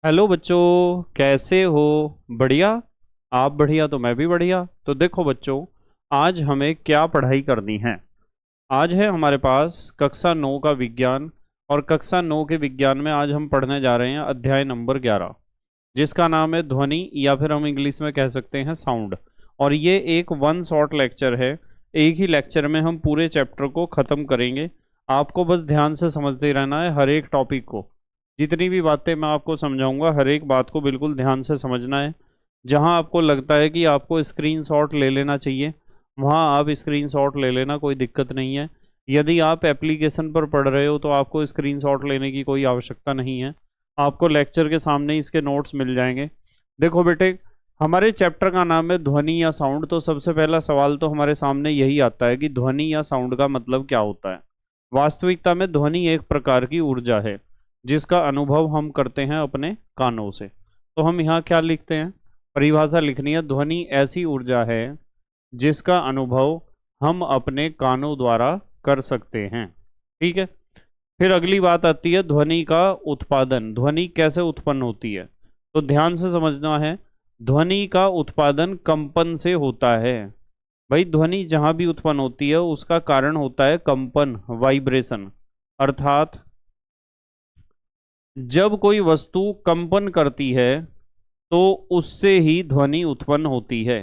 Hello बच्चों, कैसे हो? बढ़िया। आप बढ़िया तो मैं भी बढ़िया। तो देखो बच्चों, आज हमें क्या पढ़ाई करनी है। आज है हमारे पास कक्षा 9 का विज्ञान। और कक्षा 9 के विज्ञान में आज हम पढ़ने जा रहे हैं अध्याय नंबर 11, जिसका नाम है ध्वनि, या फिर हम इंग्लिश में कह सकते हैं साउंड। और ये एक वन शॉट लेक्चर है। एक ही लेक्चर में हम पूरे चैप्टर को ख़त्म करेंगे। आपको बस ध्यान से समझते रहना है हर एक टॉपिक को। जितनी भी बातें मैं आपको समझाऊंगा, हर एक बात को बिल्कुल ध्यान से समझना है। जहां आपको लगता है कि आपको स्क्रीनशॉट ले लेना चाहिए, वहां आप स्क्रीनशॉट ले लेना, कोई दिक्कत नहीं है। यदि आप एप्लीकेशन पर पढ़ रहे हो तो आपको स्क्रीनशॉट लेने की कोई आवश्यकता नहीं है। आपको लेक्चर के सामने ही इसके नोट्स मिल जाएंगे। देखो बेटे, हमारे चैप्टर का नाम है ध्वनि या साउंड। तो सबसे पहला सवाल तो हमारे सामने यही आता है कि ध्वनि या साउंड का मतलब क्या होता है। वास्तविकता में ध्वनि एक प्रकार की ऊर्जा है जिसका अनुभव हम करते हैं अपने कानों से। तो हम यहाँ क्या लिखते हैं, परिभाषा लिखनी है, ध्वनि ऐसी ऊर्जा है जिसका अनुभव हम अपने कानों द्वारा कर सकते हैं। ठीक है। फिर अगली बात आती है ध्वनि का उत्पादन। ध्वनि कैसे उत्पन्न होती है, तो ध्यान से समझना है। ध्वनि का उत्पादन कंपन से होता है। भाई, ध्वनि जहां भी उत्पन्न होती है उसका कारण होता है कंपन, वाइब्रेशन। अर्थात जब कोई वस्तु कंपन करती है तो उससे ही ध्वनि उत्पन्न होती है।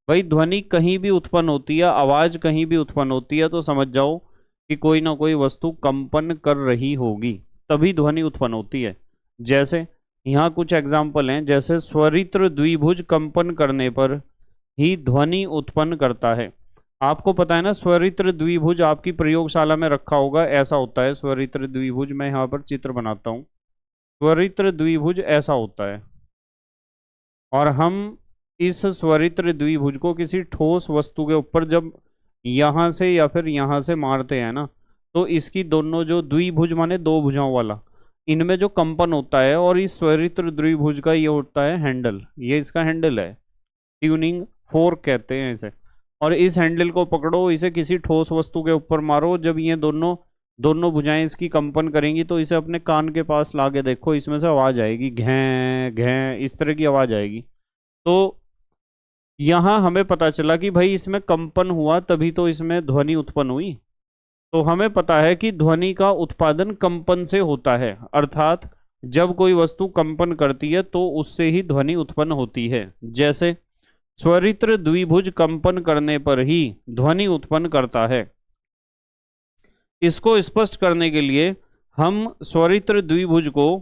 भाई, ध्वनि कहीं भी उत्पन्न होती है, आवाज कहीं भी उत्पन्न होती है, तो समझ जाओ कि कोई ना कोई वस्तु कंपन कर रही होगी, तभी ध्वनि उत्पन्न होती है। जैसे यहाँ कुछ एग्जाम्पल हैं, जैसे स्वरित्र द्विभुज कंपन करने पर ही ध्वनि उत्पन्न करता है। आपको पता है ना, स्वरित्र द्विभुज आपकी प्रयोगशाला में रखा होगा, ऐसा होता है स्वरित्र द्विभुज। मैं यहाँ पर चित्र बनाता हूँ। स्वरित्र द्विभुज ऐसा होता है। और हम इस स्वरित्र द्विभुज को किसी ठोस वस्तु के ऊपर जब यहाँ से या फिर यहाँ से मारते हैं ना, तो इसकी दोनों जो द्विभुज माने दो भुजाओं वाला, इनमें जो कंपन होता है, और इस स्वरित्र द्विभुज का ये होता है हैंडल, ये इसका हैंडल है। ट्यूनिंग फोर्क कहते हैं इसे। और इस हैंडल को पकड़ो, इसे किसी ठोस वस्तु के ऊपर मारो, जब ये दोनों दोनों भुजाएं इसकी कंपन करेंगी तो इसे अपने कान के पास ला के देखो, इसमें से आवाज आएगी, घैं घैं, इस तरह की आवाज आएगी। तो यहां हमें पता चला कि भाई इसमें कंपन हुआ तभी तो इसमें ध्वनि उत्पन्न हुई। तो हमें पता है कि ध्वनि का उत्पादन कंपन से होता है। अर्थात जब कोई वस्तु कंपन करती है तो उससे ही ध्वनि उत्पन्न होती है। जैसे स्वरित्र द्विभुज कंपन करने पर ही ध्वनि उत्पन्न करता है। इसको स्पष्ट करने के लिए हम स्वरित्र द्विभुज को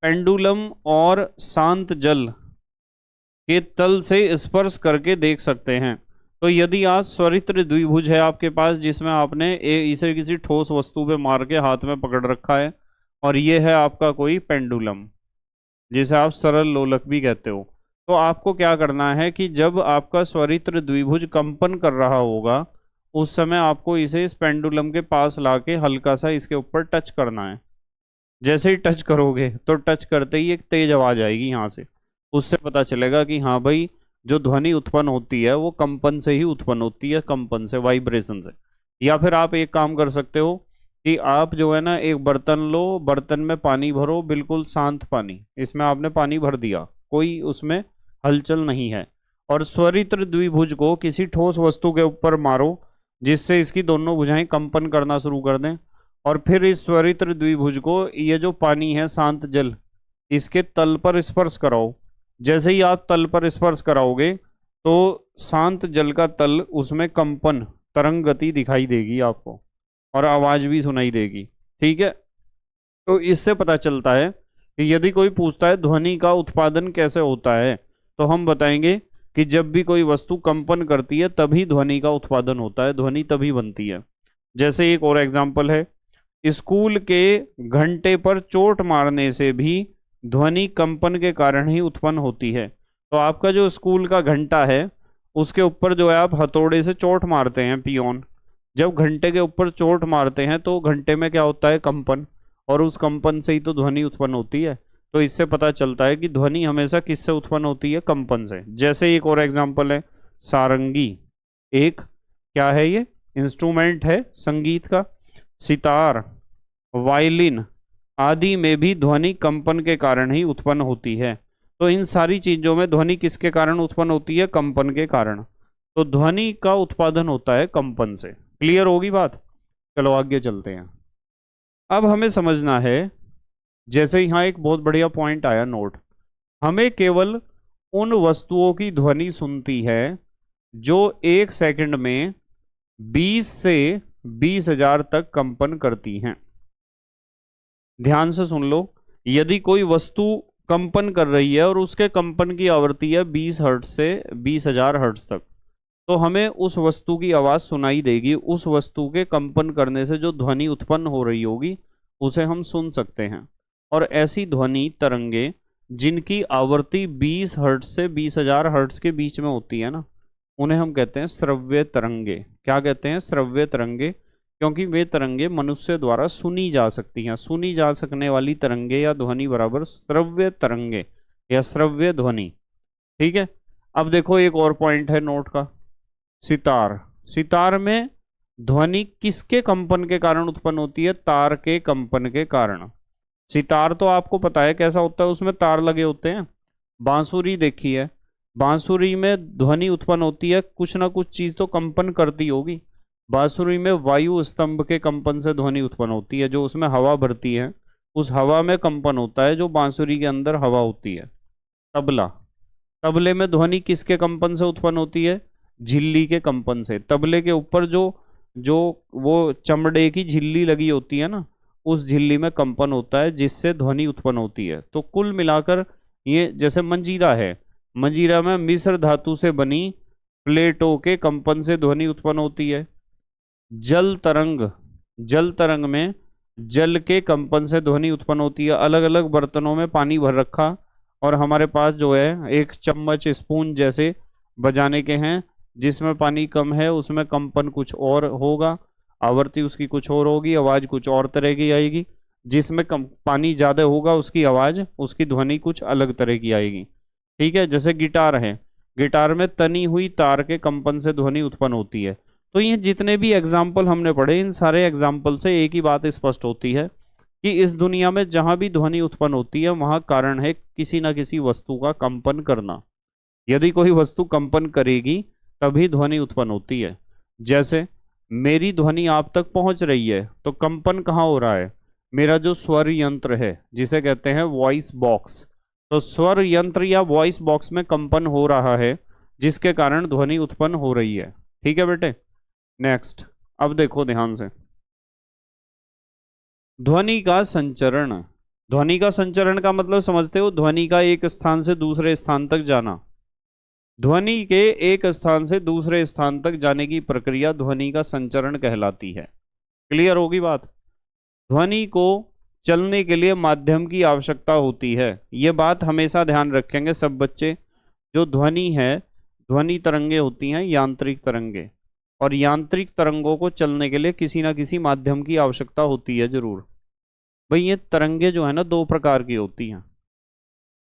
पेंडुलम और शांत जल के तल से स्पर्श करके देख सकते हैं। तो यदि आप स्वरित्र द्विभुज है आपके पास, जिसमें आपने इसे किसी ठोस वस्तु पे मार के हाथ में पकड़ रखा है, और ये है आपका कोई पेंडुलम, जिसे आप सरल लोलक भी कहते हो, तो आपको क्या करना है कि जब आपका स्वरित्र द्विभुज कंपन कर रहा होगा, उस समय आपको इसे इस पेंडुलम के पास लाके हल्का सा इसके ऊपर टच करना है। जैसे ही टच करोगे तो टच करते ही एक तेज आवाज आएगी यहाँ से। उससे पता चलेगा कि हाँ भाई, जो ध्वनि उत्पन्न होती है वो कंपन से ही उत्पन्न होती है, कंपन से, वाइब्रेशन से। या फिर आप एक काम कर सकते हो कि आप जो है ना, एक बर्तन लो, बर्तन में पानी भरो, बिल्कुल शांत पानी, इसमें आपने पानी भर दिया, कोई उसमें हलचल नहीं है, और स्वरित्र द्विभुज को किसी ठोस वस्तु के ऊपर मारो, जिससे इसकी दोनों भुजाएं कंपन करना शुरू कर दें। और फिर इस स्वरित्र द्विभुज को, ये जो पानी है शांत जल, इसके तल पर स्पर्श कराओ। जैसे ही आप तल पर स्पर्श कराओगे तो शांत जल का तल, उसमें कंपन, तरंग गति दिखाई देगी आपको, और आवाज भी सुनाई देगी। ठीक है। तो इससे पता चलता है कि यदि कोई पूछता है ध्वनि का उत्पादन कैसे होता है, तो हम बताएंगे कि जब भी कोई वस्तु कंपन करती है तभी ध्वनि का उत्पादन होता है, ध्वनि तभी बनती है। जैसे एक और एग्जाम्पल है, स्कूल के घंटे पर चोट मारने से भी ध्वनि कंपन के कारण ही उत्पन्न होती है। तो आपका जो स्कूल का घंटा है, उसके ऊपर जो है आप हथौड़े से चोट मारते हैं, पियोन, जब घंटे के ऊपर चोट मारते हैं तो घंटे में क्या होता है, कंपन, और उस कंपन से ही तो ध्वनि उत्पन्न होती है। तो इससे पता चलता है कि ध्वनि हमेशा किससे उत्पन्न होती है, कंपन से। जैसे एक और एग्जांपल है, सारंगी। एक क्या है, ये इंस्ट्रूमेंट है संगीत का। सितार, वायलिन आदि में भी ध्वनि कंपन के कारण ही उत्पन्न होती है। तो इन सारी चीजों में ध्वनि किसके कारण उत्पन्न होती है? कंपन के कारण। तो ध्वनि का उत्पादन होता है कंपन से। क्लियर होगी बात? चलो आगे चलते हैं। अब हमें समझना है, जैसे यहाँ एक बहुत बढ़िया पॉइंट आया नोट, हमें केवल उन वस्तुओं की ध्वनि सुनती है जो 1 सेकंड में 20 से 20,000 तक कंपन करती हैं। ध्यान से सुन लो, यदि कोई वस्तु कंपन कर रही है और उसके कंपन की आवृत्ति है 20 हर्ट्ज से 20,000 हर्ट्ज तक, तो हमें उस वस्तु की आवाज सुनाई देगी। उस वस्तु के कंपन करने से जो ध्वनि उत्पन्न हो रही होगी उसे हम सुन सकते हैं। और ऐसी ध्वनि तरंगे जिनकी आवृत्ति 20 हर्ट्ज से 20,000 हर्ट्ज के बीच में होती है ना, उन्हें हम कहते हैं श्रव्य तरंगे। क्या कहते हैं? श्रव्य तरंगे। क्योंकि वे तरंगे मनुष्य द्वारा सुनी जा सकती हैं। सुनी जा सकने वाली तरंगे या ध्वनि बराबर श्रव्य तरंगे या श्रव्य ध्वनि। ठीक है। अब देखो एक और पॉइंट है नोट का, सितार। सितार में ध्वनि किसके कंपन के कारण उत्पन्न होती है? तार के कंपन के कारण। सितार तो आपको पता है कैसा होता है, उसमें तार लगे होते हैं। बांसुरी देखी है, बांसुरी में ध्वनि उत्पन्न होती है, कुछ ना कुछ चीज तो कंपन करती होगी। बांसुरी में वायु स्तंभ के कंपन से ध्वनि उत्पन्न होती है, जो उसमें हवा भरती है उस हवा में कंपन होता है, जो बांसुरी के अंदर हवा होती है। तबला, तबले में ध्वनि किसके कंपन से उत्पन्न होती है? झिल्ली के कंपन से। तबले के ऊपर जो जो वो चमड़े की झिल्ली लगी होती है ना, उस झिल्ली में कंपन होता है जिससे ध्वनि उत्पन्न होती है। तो कुल मिलाकर ये जैसे मंजीरा है, मंजीरा में मिश्र धातु से बनी प्लेटों के कंपन से ध्वनि उत्पन्न होती है। जल तरंग, जल तरंग में जल के कंपन से ध्वनि उत्पन्न होती है। अलग अलग बर्तनों में पानी भर रखा और हमारे पास जो है एक चम्मच स्पून जैसे बजाने के हैं, जिसमें पानी कम है उसमें कंपन कुछ और होगा, आवृत्ति उसकी कुछ और होगी, आवाज कुछ और तरह की आएगी। जिसमें कम पानी ज्यादा होगा उसकी आवाज, उसकी ध्वनि कुछ अलग तरह की आएगी। ठीक है। जैसे गिटार है, गिटार में तनी हुई तार के कंपन से ध्वनि उत्पन्न होती है। तो ये जितने भी एग्जाम्पल हमने पढ़े, इन सारे एग्जाम्पल से एक ही बात स्पष्ट होती है कि इस दुनिया में जहां भी ध्वनि उत्पन्न होती है वहां कारण है किसी न किसी वस्तु का कंपन करना। यदि कोई वस्तु कंपन करेगी तभी ध्वनि उत्पन्न होती है। जैसे मेरी ध्वनि आप तक पहुंच रही है तो कंपन कहाँ हो रहा है? मेरा जो स्वर यंत्र है जिसे कहते हैं वॉइस बॉक्स, तो स्वर यंत्र या वॉइस बॉक्स में कंपन हो रहा है जिसके कारण ध्वनि उत्पन्न हो रही है। ठीक है बेटे। नेक्स्ट, अब देखो ध्यान से, ध्वनि का संचरण। ध्वनि का संचरण का मतलब समझते हो? ध्वनि का एक स्थान से दूसरे स्थान तक जाना। ध्वनि के एक स्थान से दूसरे स्थान तक जाने की प्रक्रिया ध्वनि का संचरण कहलाती है। क्लियर होगी बात? ध्वनि को चलने के लिए माध्यम की आवश्यकता होती है। ये बात हमेशा ध्यान रखेंगे सब बच्चे। जो ध्वनि है, ध्वनि तरंगे होती हैं यांत्रिक तरंगे, और यांत्रिक तरंगों को चलने के लिए किसी ना किसी माध्यम की आवश्यकता होती है जरूर। भाई ये तरंगे जो है ना, दो प्रकार की होती हैं।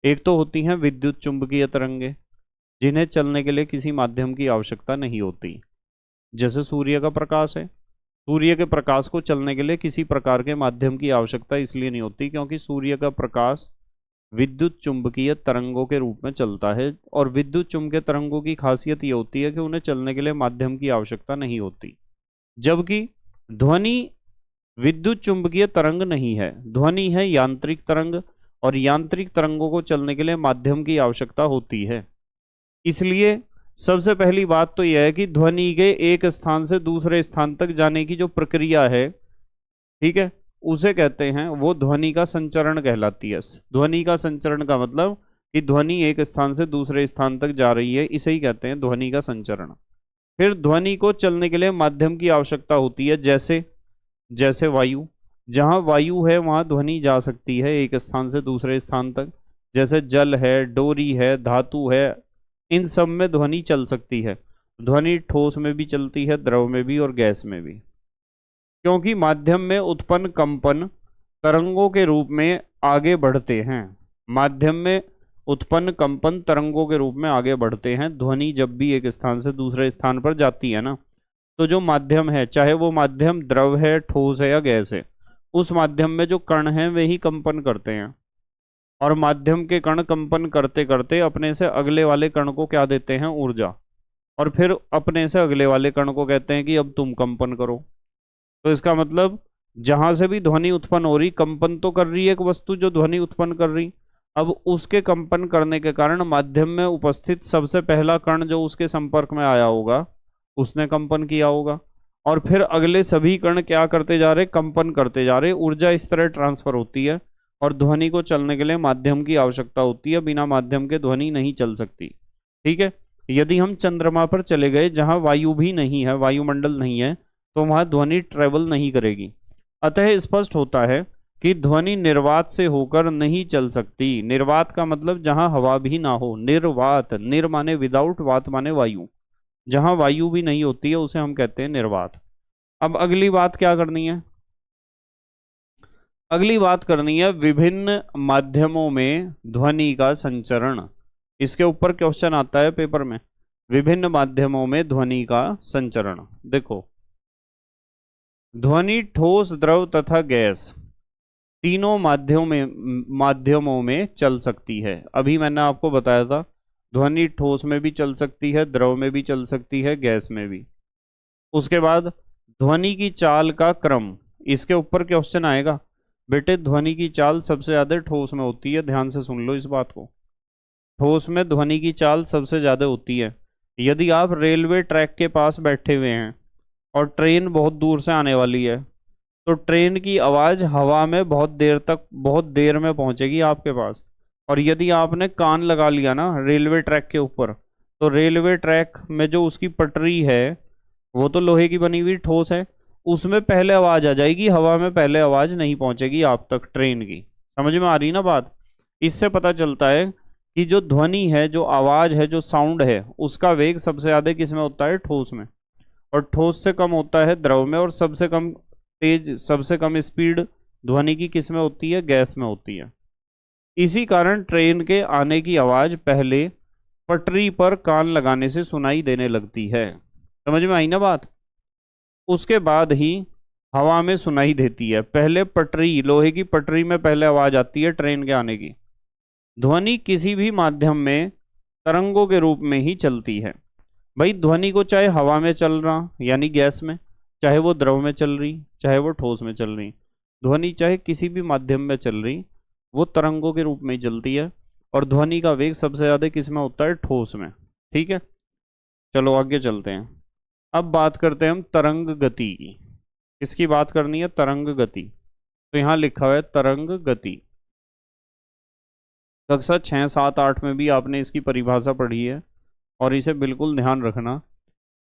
एक तो होती हैं विद्युत चुंबकीय तरंगे, जिन्हें चलने के लिए किसी माध्यम की आवश्यकता नहीं होती। जैसे सूर्य का प्रकाश है, सूर्य के प्रकाश को चलने के लिए किसी प्रकार के माध्यम की आवश्यकता इसलिए नहीं होती क्योंकि सूर्य का प्रकाश विद्युत चुंबकीय तरंगों के रूप में चलता है। और विद्युत चुंबकीय तरंगों की खासियत ये होती है कि उन्हें चलने के लिए माध्यम की आवश्यकता नहीं होती। जबकि ध्वनि विद्युत चुंबकीय तरंग नहीं है, ध्वनि है यांत्रिक तरंग, और यांत्रिक तरंगों को चलने के लिए माध्यम की आवश्यकता होती है। इसलिए सबसे पहली बात तो यह है कि ध्वनि के एक स्थान से दूसरे स्थान तक जाने की जो प्रक्रिया है, ठीक है, उसे कहते हैं, वो ध्वनि का संचरण कहलाती है। ध्वनि का संचरण का मतलब कि ध्वनि एक स्थान से दूसरे स्थान तक जा रही है, इसे ही कहते हैं ध्वनि का संचरण। फिर ध्वनि को चलने के लिए माध्यम की आवश्यकता होती है, जैसे जैसे वायु। जहां वायु है वहां ध्वनि जा सकती है एक स्थान से दूसरे स्थान तक। जैसे जल है, डोरी है, धातु है, इन सब में ध्वनि चल सकती है। ध्वनि ठोस में भी चलती है, द्रव में भी और गैस में भी। क्योंकि माध्यम में उत्पन्न कंपन तरंगों के रूप में आगे बढ़ते हैं। माध्यम में उत्पन्न कंपन तरंगों के रूप में आगे बढ़ते हैं। ध्वनि जब भी एक स्थान से दूसरे स्थान पर जाती है ना, तो जो माध्यम है, चाहे वो माध्यम द्रव है, ठोस है या गैस है, उस माध्यम में जो कण हैं वे ही कंपन करते हैं, और माध्यम के कण कंपन करते करते अपने से अगले वाले कण को क्या देते हैं, ऊर्जा, और फिर अपने से अगले वाले कण को कहते हैं कि अब तुम कंपन करो। तो इसका मतलब जहां से भी ध्वनि उत्पन्न हो रही, कंपन तो कर रही है एक वस्तु जो ध्वनि उत्पन्न कर रही, अब उसके कंपन करने के कारण माध्यम में उपस्थित सबसे पहला कण जो उसके संपर्क में आया होगा उसने कंपन किया होगा, और फिर अगले सभी कण क्या करते जा रहे, कंपन करते जा रहे। ऊर्जा इस तरह ट्रांसफर होती है, और ध्वनि को चलने के लिए माध्यम की आवश्यकता होती है, बिना माध्यम के ध्वनि नहीं चल सकती। ठीक है, यदि हम चंद्रमा पर चले गए जहां वायु भी नहीं है, वायुमंडल नहीं है, तो वहां ध्वनि ट्रेवल नहीं करेगी। अतः स्पष्ट होता है कि ध्वनि निर्वात से होकर नहीं चल सकती। निर्वात का मतलब जहां हवा भी ना हो, निर्वात, निर माने विदाउट, वात माने वायु, जहां वायु भी नहीं होती है उसे हम कहते हैं निर्वात। अब अगली बात क्या करनी है, अगली बात करनी है विभिन्न माध्यमों में ध्वनि का संचरण। इसके ऊपर क्वेश्चन आता है पेपर में, विभिन्न माध्यमों में ध्वनि का संचरण। देखो, ध्वनि ठोस, द्रव तथा गैस तीनों माध्यमों में चल सकती है। अभी मैंने आपको बताया था ध्वनि ठोस में भी चल सकती है, द्रव में भी चल सकती है, गैस में भी। उसके बाद ध्वनि की चाल का क्रम, इसके ऊपर क्वेश्चन आएगा। बेटे ध्वनि की चाल सबसे ज्यादा ठोस में होती है, ध्यान से सुन लो इस बात को। ठोस में ध्वनि की चाल सबसे ज्यादा होती है। यदि आप रेलवे ट्रैक के पास बैठे हुए हैं और ट्रेन बहुत दूर से आने वाली है, तो ट्रेन की आवाज हवा में बहुत देर में पहुंचेगी आपके पास। और यदि आपने कान लगा लिया ना रेलवे ट्रैक के ऊपर, तो रेलवे ट्रैक में जो उसकी पटरी है वो तो लोहे की बनी हुई ठोस है, उसमें पहले आवाज आ जाएगी, हवा में पहले आवाज नहीं पहुंचेगी आप तक ट्रेन की। समझ में आ रही ना बात। इससे पता चलता है कि जो ध्वनि है, जो आवाज है, जो साउंड है, उसका वेग सबसे ज्यादा किस में होता है, ठोस में, और ठोस से कम होता है द्रव में, और सबसे कम तेज, सबसे कम स्पीड ध्वनि की किस में होती है, गैस में होती है। इसी कारण ट्रेन के आने की आवाज पहले पटरी पर कान लगाने से सुनाई देने लगती है। समझ में आई ना बात। उसके बाद ही हवा में सुनाई देती है। पहले पटरी, लोहे की पटरी में पहले आवाज आती है ट्रेन के आने की। ध्वनि किसी भी माध्यम में तरंगों के रूप में ही चलती है। भाई ध्वनि को चाहे हवा में चल रहा यानी गैस में, चाहे वो द्रव में चल रही, चाहे वो ठोस में चल रही, ध्वनि चाहे किसी भी माध्यम में चल रही, वो तरंगों के रूप में ही चलती है। और ध्वनि का वेग सबसे ज्यादा किस में होता है, ठोस में। ठीक है, चलो आगे चलते हैं। अब बात करते हैं हम तरंग गति की। किसकी बात करनी है, तरंग गति। तो यहां लिखा हुआ है तरंग गति। कक्षा 6, 7, 8 में भी आपने इसकी परिभाषा पढ़ी है, और इसे बिल्कुल ध्यान रखना।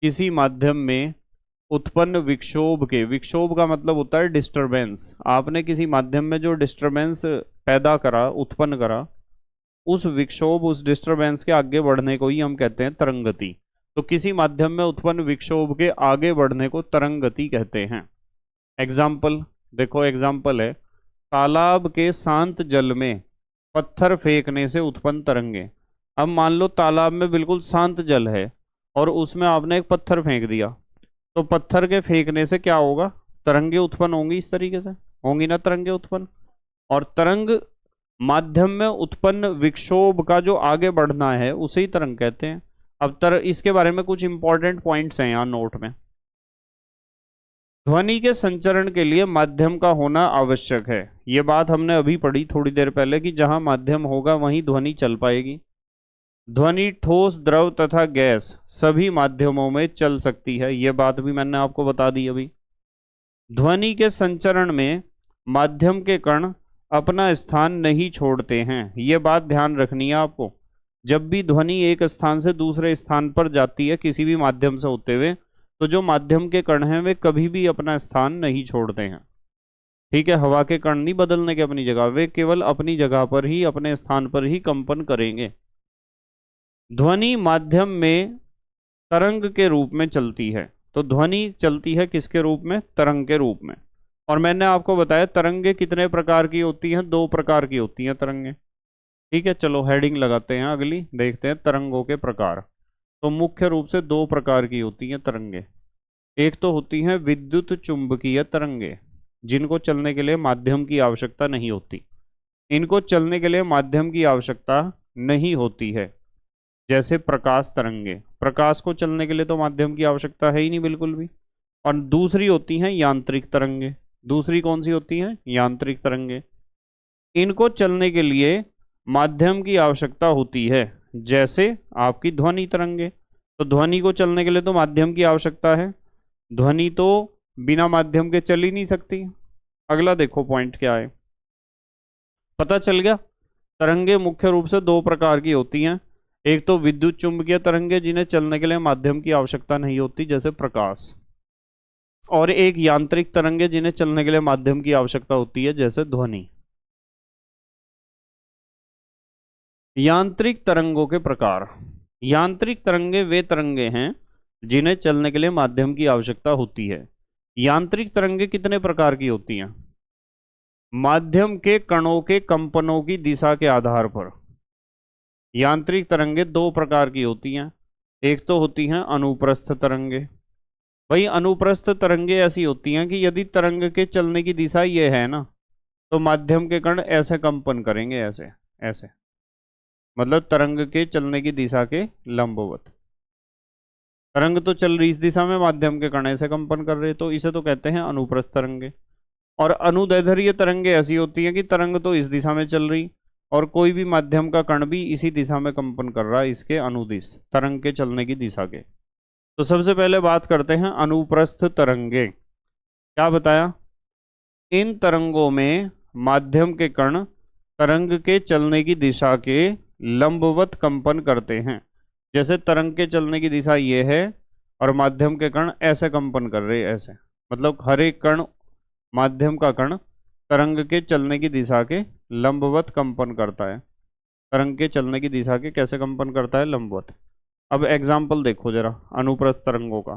किसी माध्यम में उत्पन्न विक्षोभ के, विक्षोभ का मतलब होता है डिस्टरबेंस, आपने किसी माध्यम में जो डिस्टरबेंस पैदा करा, उत्पन्न करा, उस विक्षोभ, उस डिस्टरबेंस के आगे बढ़ने को ही हम कहते हैं तरंग गति। तो किसी माध्यम में उत्पन्न विक्षोभ के आगे बढ़ने को तरंग गति कहते हैं। एग्जाम्पल देखो, एग्जाम्पल है तालाब के शांत जल में पत्थर फेंकने से उत्पन्न तरंगे। अब मान लो तालाब में बिल्कुल शांत जल है और उसमें आपने एक पत्थर फेंक दिया, तो पत्थर के फेंकने से क्या होगा, तरंगे उत्पन्न होंगी। इस तरीके से होंगी ना तरंगे उत्पन्न। और तरंग माध्यम में उत्पन्न विक्षोभ का जो आगे बढ़ना है उसे ही तरंग कहते हैं। अब इसके बारे में कुछ इंपॉर्टेंट पॉइंट्स हैं यहाँ नोट में। ध्वनि के संचरण के लिए माध्यम का होना आवश्यक है। ये बात हमने अभी पढ़ी थोड़ी देर पहले कि जहां माध्यम होगा वहीं ध्वनि चल पाएगी। ध्वनि ठोस, द्रव तथा गैस सभी माध्यमों में चल सकती है, यह बात भी मैंने आपको बता दी अभी। ध्वनि के संचरण में माध्यम के कण अपना स्थान नहीं छोड़ते हैं, यह बात ध्यान रखनी है आपको। जब भी ध्वनि एक स्थान से दूसरे स्थान पर जाती है किसी भी माध्यम से होते हुए, तो जो माध्यम के कण हैं वे कभी भी अपना स्थान नहीं छोड़ते हैं। ठीक है, हवा के कण नहीं बदलने के अपनी जगह, वे केवल अपनी जगह पर ही, अपने स्थान पर ही कंपन करेंगे। ध्वनि माध्यम में तरंग के रूप में चलती है। तो ध्वनि चलती है किसके रूप में, तरंग के रूप में। और मैंने आपको बताया तरंगे कितने प्रकार की होती हैं, 2 प्रकार की होती हैं तरंगे। ठीक है, चलो हेडिंग लगाते हैं, अगली देखते हैं तरंगों के प्रकार। तो मुख्य रूप से 2 प्रकार की होती हैं तरंगे। एक तो होती हैं विद्युत चुंबकीय तरंगे, जिनको चलने के लिए माध्यम की आवश्यकता नहीं होती। इनको चलने के लिए माध्यम की आवश्यकता नहीं होती है। जैसे प्रकाश तरंगे, प्रकाश को चलने के लिए तो माध्यम की आवश्यकता है ही नहीं बिल्कुल भी। और दूसरी होती हैं यांत्रिक तरंगे। दूसरी कौन सी होती हैं? यांत्रिक तरंगे। इनको चलने के लिए माध्यम की आवश्यकता होती है। जैसे आपकी ध्वनि तरंगे, तो ध्वनि को चलने के लिए तो माध्यम की आवश्यकता है। ध्वनि तो बिना माध्यम के चल ही नहीं सकती। अगला देखो पॉइंट क्या है, पता चल गया। तरंगे मुख्य रूप से दो प्रकार की होती हैं। एक तो विद्युत चुंबकीय तरंगे, जिन्हें चलने के लिए माध्यम की आवश्यकता नहीं होती, जैसे प्रकाश। और एक यांत्रिक तरंगे, जिन्हें चलने के लिए माध्यम की आवश्यकता होती है, जैसे ध्वनि। यांत्रिक तरंगों के प्रकार। यांत्रिक तरंगे वे तरंगे हैं जिन्हें चलने के लिए माध्यम की आवश्यकता होती है। यांत्रिक तरंगे कितने प्रकार की होती हैं? माध्यम के कणों के कंपनों की दिशा के आधार पर यांत्रिक तरंगे दो प्रकार की होती हैं। एक तो होती हैं अनुप्रस्थ तरंगे। भाई अनुप्रस्थ तरंगे ऐसी होती हैं कि यदि तरंग के चलने की दिशा ये है ना, तो माध्यम के कण ऐसे कंपन करेंगे, ऐसे ऐसे, मतलब तरंग के चलने की दिशा के लंबवत। तरंग तो चल रही इस दिशा में, माध्यम के कण ऐसे कंपन कर रहे, तो इसे तो कहते हैं अनुप्रस्थ तरंगे। और अनुदैर्ध्य तरंगे ऐसी होती हैं कि तरंग तो इस दिशा में चल रही और कोई भी माध्यम का कण भी इसी दिशा में कंपन कर रहा है, इसके अनुदिश, तरंग के चलने की दिशा के। तो सबसे पहले बात करते हैं अनुप्रस्थ तरंगे। क्या बताया? इन तरंगों में माध्यम के कण तरंग के चलने की दिशा के लंबवत कंपन करते हैं। जैसे तरंग के चलने की दिशा ये है और माध्यम के कण ऐसे कंपन कर रहे हैं, ऐसे, मतलब हर एक कण, माध्यम का कण तरंग के चलने की दिशा के लंबवत कंपन करता है। तरंग के चलने की दिशा के कैसे कंपन करता है? लंबवत। अब एग्जाम्पल देखो जरा अनुप्रस्थ तरंगों का।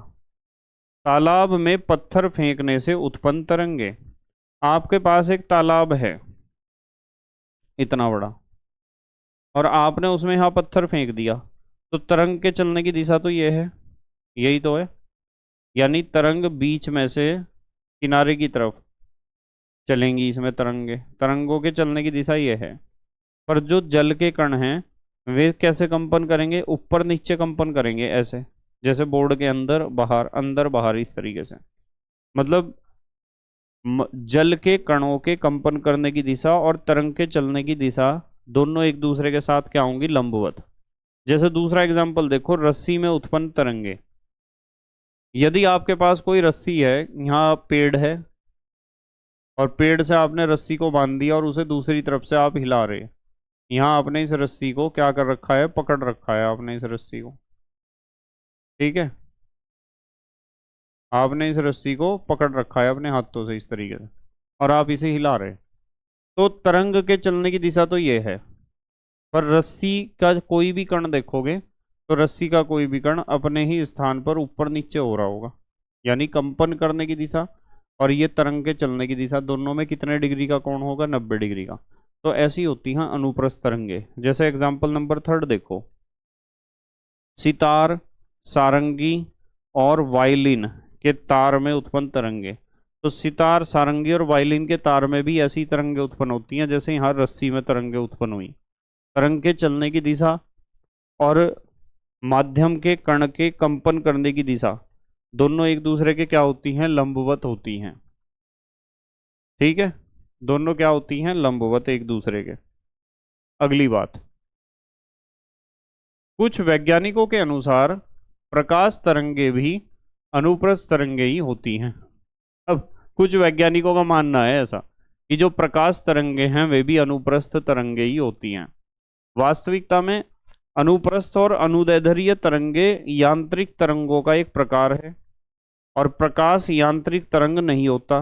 तालाब में पत्थर फेंकने से उत्पन्न तरंगे। आपके पास एक तालाब है इतना बड़ा, और आपने उसमें यहाँ पत्थर फेंक दिया, तो तरंग के चलने की दिशा तो ये है, यही तो है। यानी तरंग बीच में से किनारे की तरफ चलेंगी। इसमें तरंगे, तरंगों के चलने की दिशा ये है। पर जो जल के कण हैं वे कैसे कंपन करेंगे? ऊपर नीचे कंपन करेंगे, ऐसे, जैसे बोर्ड के अंदर बाहर, इस तरीके से। मतलब जल के कणों के कंपन करने की दिशा और तरंग के चलने की दिशा दोनों एक दूसरे के साथ क्या होंगी? लंबवत। जैसे दूसरा एग्जाम्पल देखो, रस्सी में उत्पन्न तरंगे। यदि आपके पास कोई रस्सी है, यहाँ पेड़ है और पेड़ से आपने रस्सी को बांध दिया और उसे दूसरी तरफ से आप हिला रहे हैं, यहाँ आपने इस रस्सी को क्या कर रखा है? पकड़ रखा है आपने इस रस्सी को, ठीक है, आपने इस रस्सी को पकड़ रखा है अपने हाथों से इस तरीके से, और आप इसे हिला रहे हैं। तो तरंग के चलने की दिशा तो ये है, पर रस्सी का कोई भी कण देखोगे तो रस्सी का कोई भी कण अपने ही स्थान पर ऊपर नीचे हो रहा होगा, यानी कंपन करने की दिशा और ये तरंग के चलने की दिशा, दोनों में कितने डिग्री का कोण होगा? 90 डिग्री का। तो ऐसी होती हैं अनुप्रस्थ तरंगे। जैसे एग्जाम्पल नंबर 3 देखो, सितार, सारंगी और वायलिन के तार में उत्पन्न तरंगे। तो सितार, सारंगी और वायलिन के तार में भी ऐसी तरंगे उत्पन्न होती हैं जैसे यहाँ रस्सी में तरंगे उत्पन्न हुई। तरंग के चलने की दिशा और माध्यम के कण के कंपन करने की दिशा दोनों एक दूसरे के क्या होती हैं? लंबवत होती हैं। ठीक है, दोनों क्या होती हैं? लंबवत एक दूसरे के। अगली बात, कुछ वैज्ञानिकों के अनुसार प्रकाश तरंगे भी अनुप्रस्थ तरंगे ही होती हैं। अब कुछ वैज्ञानिकों का मानना है ऐसा कि जो प्रकाश तरंगे हैं वे भी अनुप्रस्थ तरंगे ही होती हैं। वास्तविकता में अनुप्रस्थ और अनुदैर्ध्य तरंगे यांत्रिक तरंगों का एक प्रकार है, और प्रकाश यांत्रिक तरंग नहीं होता,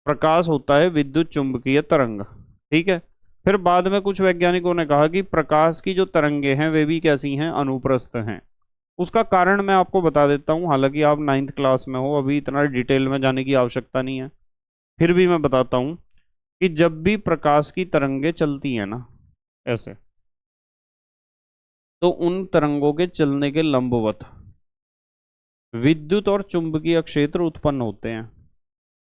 प्रकाश होता है विद्युत चुंबकीय तरंग। ठीक है, फिर बाद में कुछ वैज्ञानिकों ने कहा कि प्रकाश की जो तरंगे हैं वे भी कैसी हैं? अनुप्रस्थ हैं। उसका कारण मैं आपको बता देता हूँ, हालांकि आप 9th क्लास में हो, अभी इतना डिटेल में जाने की आवश्यकता नहीं है, फिर भी मैं बताता हूँ कि जब भी प्रकाश की तरंगे चलती हैं ना ऐसे, तो उन तरंगों के चलने के लंबवत विद्युत और चुंबकीय क्षेत्र उत्पन्न होते हैं।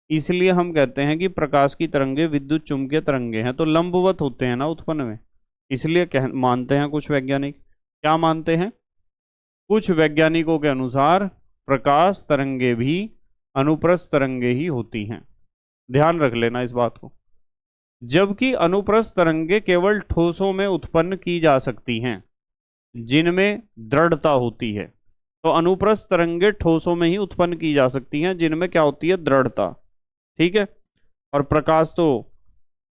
इसलिए हम कहते हैं कि प्रकाश की तरंगे विद्युत चुम्बकीय तरंगे हैं। तो लंबवत होते हैं ना उत्पन्न में, इसलिए मानते हैं कुछ वैज्ञानिक। क्या मानते हैं? कुछ वैज्ञानिकों के अनुसार प्रकाश तरंगे भी अनुप्रस्थ तरंगे ही होती हैं। ध्यान रख लेना इस बात को। जबकि अनुप्रस्थ तरंगे केवल ठोसों में उत्पन्न की जा सकती हैं जिनमें दृढ़ता होती है। तो अनुप्रस्थ तरंगे ठोसों में ही उत्पन्न की जा सकती हैं जिनमें क्या होती है? दृढ़ता। ठीक है। और प्रकाश तो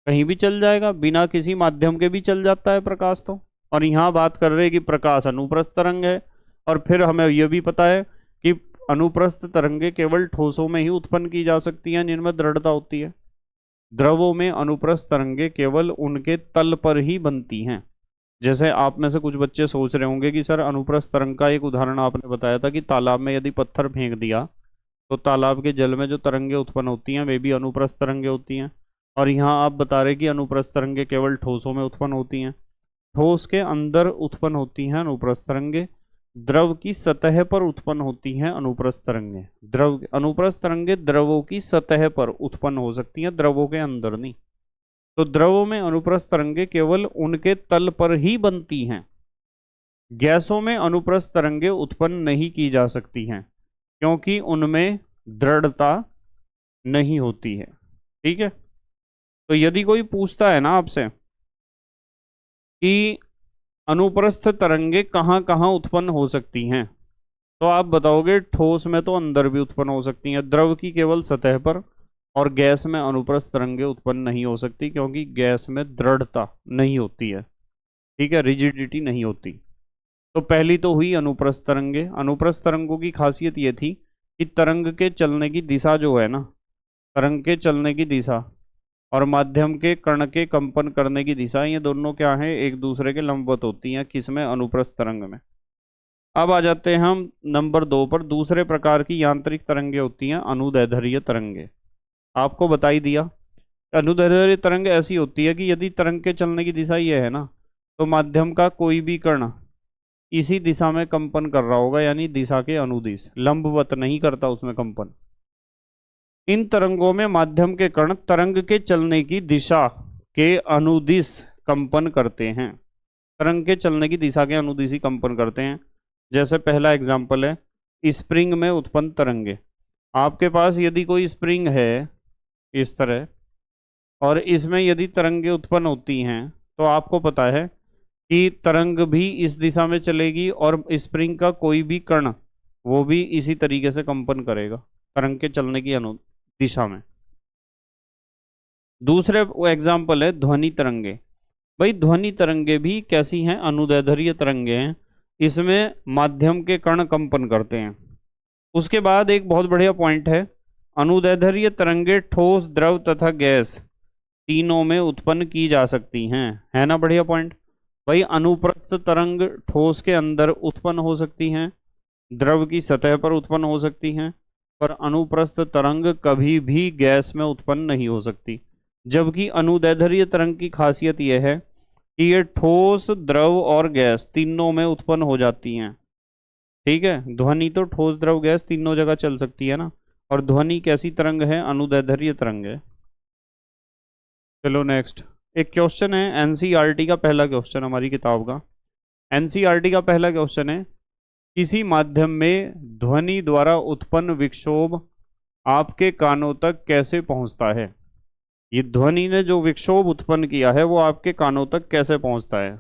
कहीं भी चल जाएगा, बिना किसी माध्यम के भी चल जाता है प्रकाश तो। और यहाँ बात कर रहे हैं कि प्रकाश अनुप्रस्थ तरंग है। और फिर हमें यह भी पता है कि अनुप्रस्थ तरंगे केवल ठोसों में ही उत्पन्न की जा सकती हैं जिनमें दृढ़ता होती है। द्रवों में अनुप्रस्थ तरंगे केवल उनके तल पर ही बनती हैं। जैसे आप में से कुछ बच्चे सोच रहे होंगे कि सर अनुप्रस्थ तरंग का एक उदाहरण आपने बताया था कि तालाब में यदि पत्थर फेंक दिया तो तालाब के जल में जो तरंगे उत्पन्न होती हैं वे भी अनुप्रस्थ तरंगे होती हैं। और यहाँ आप बता रहे कि अनुप्रस्थ तरंगे केवल ठोसों में उत्पन्न होती हैं। ठोस के अंदर उत्पन्न होती हैं अनुप्रस्थ तरंगे, द्रव की सतह पर उत्पन्न होती हैं अनुप्रस्थ तरंगे। द्रव अनुप्रस्थ तरंगे द्रवों की सतह पर उत्पन्न हो सकती हैं, द्रवों के अंदर नहीं। तो द्रवों में अनुप्रस्थ तरंगे केवल उनके तल पर ही बनती हैं। गैसों में अनुप्रस्थ तरंगे उत्पन्न नहीं की जा सकती हैं क्योंकि उनमें दृढ़ता नहीं होती है। ठीक है। तो यदि कोई पूछता है ना आपसे कि अनुप्रस्थ तरंगे कहाँ कहाँ उत्पन्न हो सकती हैं, तो आप बताओगे ठोस में तो अंदर भी उत्पन्न हो सकती हैं, द्रव की केवल सतह पर। और गैस में अनुप्रस्थ तरंगे उत्पन्न नहीं हो सकती क्योंकि गैस में दृढ़ता नहीं होती है। ठीक है, रिजिडिटी नहीं होती। तो पहली तो हुई अनुप्रस्थ तरंगे। अनुप्रस्थ तरंगों की खासियत ये थी कि तरंग के चलने की दिशा जो है ना, तरंग के चलने की दिशा और माध्यम के कण के कंपन करने की दिशा, ये दोनों क्या है? एक दूसरे के लंबवत होती हैं। किसमें? अनुप्रस्थ तरंग में। अब आ जाते हैं हम नंबर 2 पर। दूसरे प्रकार की यांत्रिक तरंगे होती हैं अनुदैर्ध्य तरंगे। आपको बता ही दिया। अनुदैर्ध्य तरंग ऐसी होती है कि यदि तरंग के चलने की दिशा ये है ना, तो माध्यम का कोई भी कण इसी दिशा में कंपन कर रहा होगा, यानी दिशा के अनुदिश, लंबवत नहीं करता उसमें कंपन। इन तरंगों में माध्यम के कण तरंग के चलने की दिशा के अनुदिश कंपन करते हैं। तरंग के चलने की दिशा के अनुदिश ही कंपन करते हैं। जैसे पहला एग्जाम्पल है स्प्रिंग में उत्पन्न तरंगे। आपके पास यदि कोई स्प्रिंग है इस तरह, और इसमें यदि तरंगे उत्पन्न होती हैं, तो आपको पता है कि तरंग भी इस दिशा में चलेगी और स्प्रिंग का कोई भी कण वो भी इसी तरीके से कंपन करेगा तरंग के चलने की दिशा में। दूसरे एग्जाम्पल है ध्वनि तरंगे। भाई ध्वनि तरंगे भी कैसी हैं? अनुदैर्ध्य तरंगे हैं। इसमें माध्यम के कण कंपन करते हैं। उसके बाद एक बहुत बढ़िया पॉइंट है, अनुदैर्ध्य तरंगे ठोस, द्रव तथा गैस तीनों में उत्पन्न की जा सकती हैं। है ना बढ़िया पॉइंट? भाई अनुप्रस्थ तरंग ठोस के अंदर उत्पन्न हो सकती हैं, द्रव की सतह पर उत्पन्न हो सकती हैं, पर अनुप्रस्थ तरंग कभी भी गैस में उत्पन्न नहीं हो सकती। जबकि अनुदैर्ध्य तरंग की खासियत यह है कि ये ठोस, द्रव और गैस तीनों में उत्पन्न हो जाती हैं। ठीक है, ध्वनि तो ठोस, द्रव, गैस तीनों जगह चल सकती है ना। और ध्वनि कैसी तरंग है? अनुदैर्ध्य तरंग है। चलो नेक्स्ट एक क्वेश्चन है एनसीईआरटी का, पहला क्वेश्चन हमारी किताब का। एनसीईआरटी का पहला क्वेश्चन है, किसी माध्यम में ध्वनि द्वारा उत्पन्न विक्षोभ आपके कानों तक कैसे पहुंचता है? ये ध्वनि ने जो विक्षोभ उत्पन्न किया है वो आपके कानों तक कैसे पहुंचता है?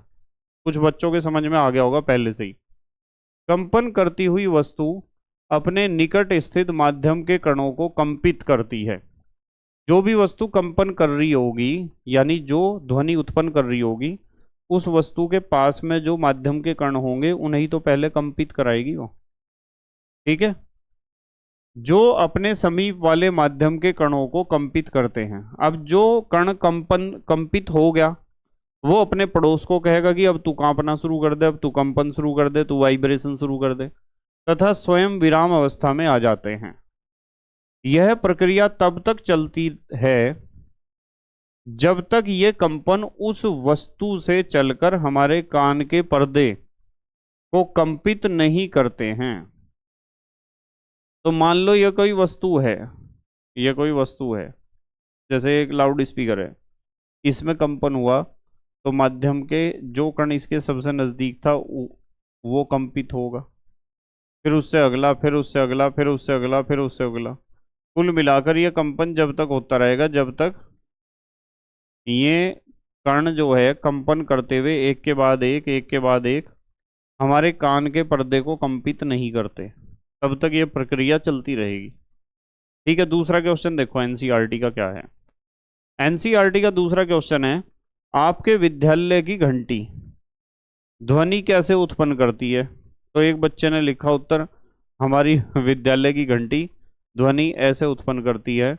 कुछ बच्चों के समझ में आ गया होगा पहले से ही। कंपन करती हुई वस्तु अपने निकट स्थित माध्यम के कणों को कंपित करती है। जो भी वस्तु कंपन कर रही होगी, यानी जो ध्वनि उत्पन्न कर रही होगी, उस वस्तु के पास में जो माध्यम के कण होंगे उन्हें तो पहले कंपित कराएगी वो। ठीक है, जो अपने समीप वाले माध्यम के कणों को कंपित करते हैं। अब जो कण कंपित हो गया, वो अपने पड़ोस को कहेगा कि अब तू कांपना शुरू कर दे, अब तू कंपन शुरू कर दे, तू वाइब्रेशन शुरू कर दे, तथा स्वयं विराम अवस्था में आ जाते हैं। यह प्रक्रिया तब तक चलती है जब तक ये कंपन उस वस्तु से चलकर हमारे कान के पर्दे को कंपित नहीं करते हैं। तो मान लो यह कोई वस्तु है, ये कोई वस्तु है, जैसे एक लाउड स्पीकर है, इसमें कंपन हुआ तो माध्यम के जो कण इसके सबसे नजदीक था वो कंपित होगा, फिर उससे अगला, फिर उससे अगला, फिर उससे अगला, फिर उससे अगला। कुल मिलाकर ये कंपन जब तक होता रहेगा जब तक ये कण जो है कंपन करते हुए एक के बाद एक के बाद एक हमारे कान के पर्दे को कंपित नहीं करते, तब तक ये प्रक्रिया चलती रहेगी। ठीक है, दूसरा क्वेश्चन देखो एनसीईआरटी का क्या है। एनसीईआरटी का दूसरा क्वेश्चन है, आपके विद्यालय की घंटी ध्वनि कैसे उत्पन्न करती है? तो एक बच्चे ने लिखा उत्तर, हमारी विद्यालय की घंटी ध्वनि ऐसे उत्पन्न करती है,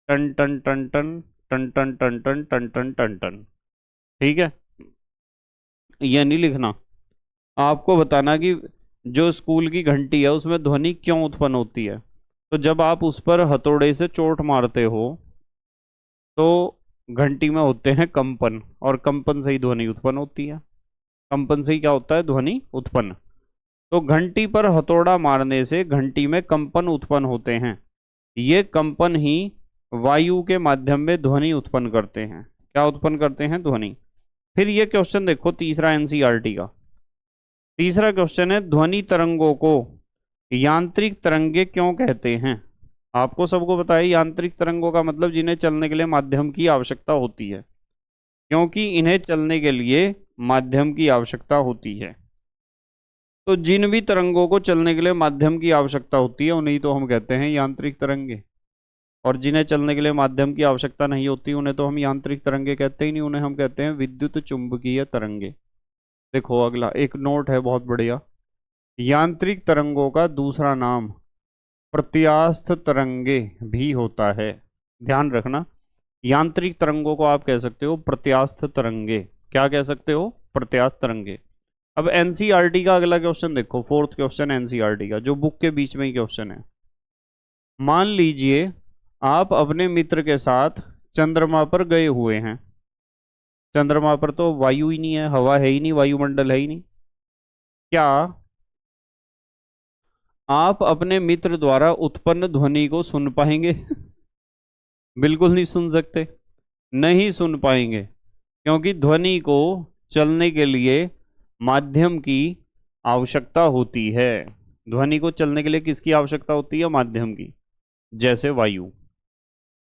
टन टन टन टन टन टन टन टन टन टन टन टन। ठीक है, यह नहीं लिखना, आपको बताना कि जो स्कूल की घंटी है उसमें ध्वनि क्यों उत्पन्न होती है। तो जब आप उस पर हथौड़े से चोट मारते हो तो घंटी में होते हैं कंपन, और कंपन से ही ध्वनि उत्पन्न होती है। कंपन से ही क्या होता है? ध्वनि उत्पन्न। तो घंटी पर हथौड़ा मारने से घंटी में कंपन उत्पन्न होते हैं, ये कंपन ही वायु के माध्यम में ध्वनि उत्पन्न करते हैं। क्या उत्पन्न करते हैं? ध्वनि। फिर ये क्वेश्चन देखो तीसरा एनसीईआरटी का। तीसरा क्वेश्चन है, ध्वनि तरंगों को यांत्रिक तरंगे क्यों कहते हैं? आपको सबको पता है यांत्रिक तरंगों का मतलब जिन्हें चलने के लिए माध्यम की आवश्यकता होती है, क्योंकि इन्हें चलने के लिए माध्यम की आवश्यकता होती है। तो जिन भी तरंगों को चलने के लिए माध्यम की आवश्यकता होती है उन्हें तो हम कहते हैं यांत्रिक तरंगे, और जिन्हें चलने के लिए माध्यम की आवश्यकता नहीं होती उन्हें तो हम यांत्रिक तरंगे कहते ही नहीं, उन्हें हम कहते हैं विद्युत चुंबकीय तरंगे। देखो अगला एक नोट है बहुत बढ़िया, यांत्रिक तरंगों का दूसरा नाम प्रत्यास्थ तरंगे भी होता है। ध्यान रखना, यांत्रिक तरंगों को आप कह सकते हो प्रत्यास्थ तरंगे। क्या कह सकते हो? प्रत्यास्थ तरंगे। अब एनसीईआरटी का अगला क्वेश्चन देखो, फोर्थ क्वेश्चन एनसीईआरटी का, जो बुक के बीच में ही क्वेश्चन है। मान लीजिए आप अपने मित्र के साथ चंद्रमा पर गए हुए हैं। चंद्रमा पर तो वायु ही नहीं है, हवा है ही नहीं, वायुमंडल है ही नहीं। क्या आप अपने मित्र द्वारा उत्पन्न ध्वनि को सुन पाएंगे? बिल्कुल नहीं सुन सकते, नहीं सुन पाएंगे, क्योंकि ध्वनि को चलने के लिए माध्यम की आवश्यकता होती है। ध्वनि को चलने के लिए किसकी आवश्यकता होती है? माध्यम की, जैसे वायु।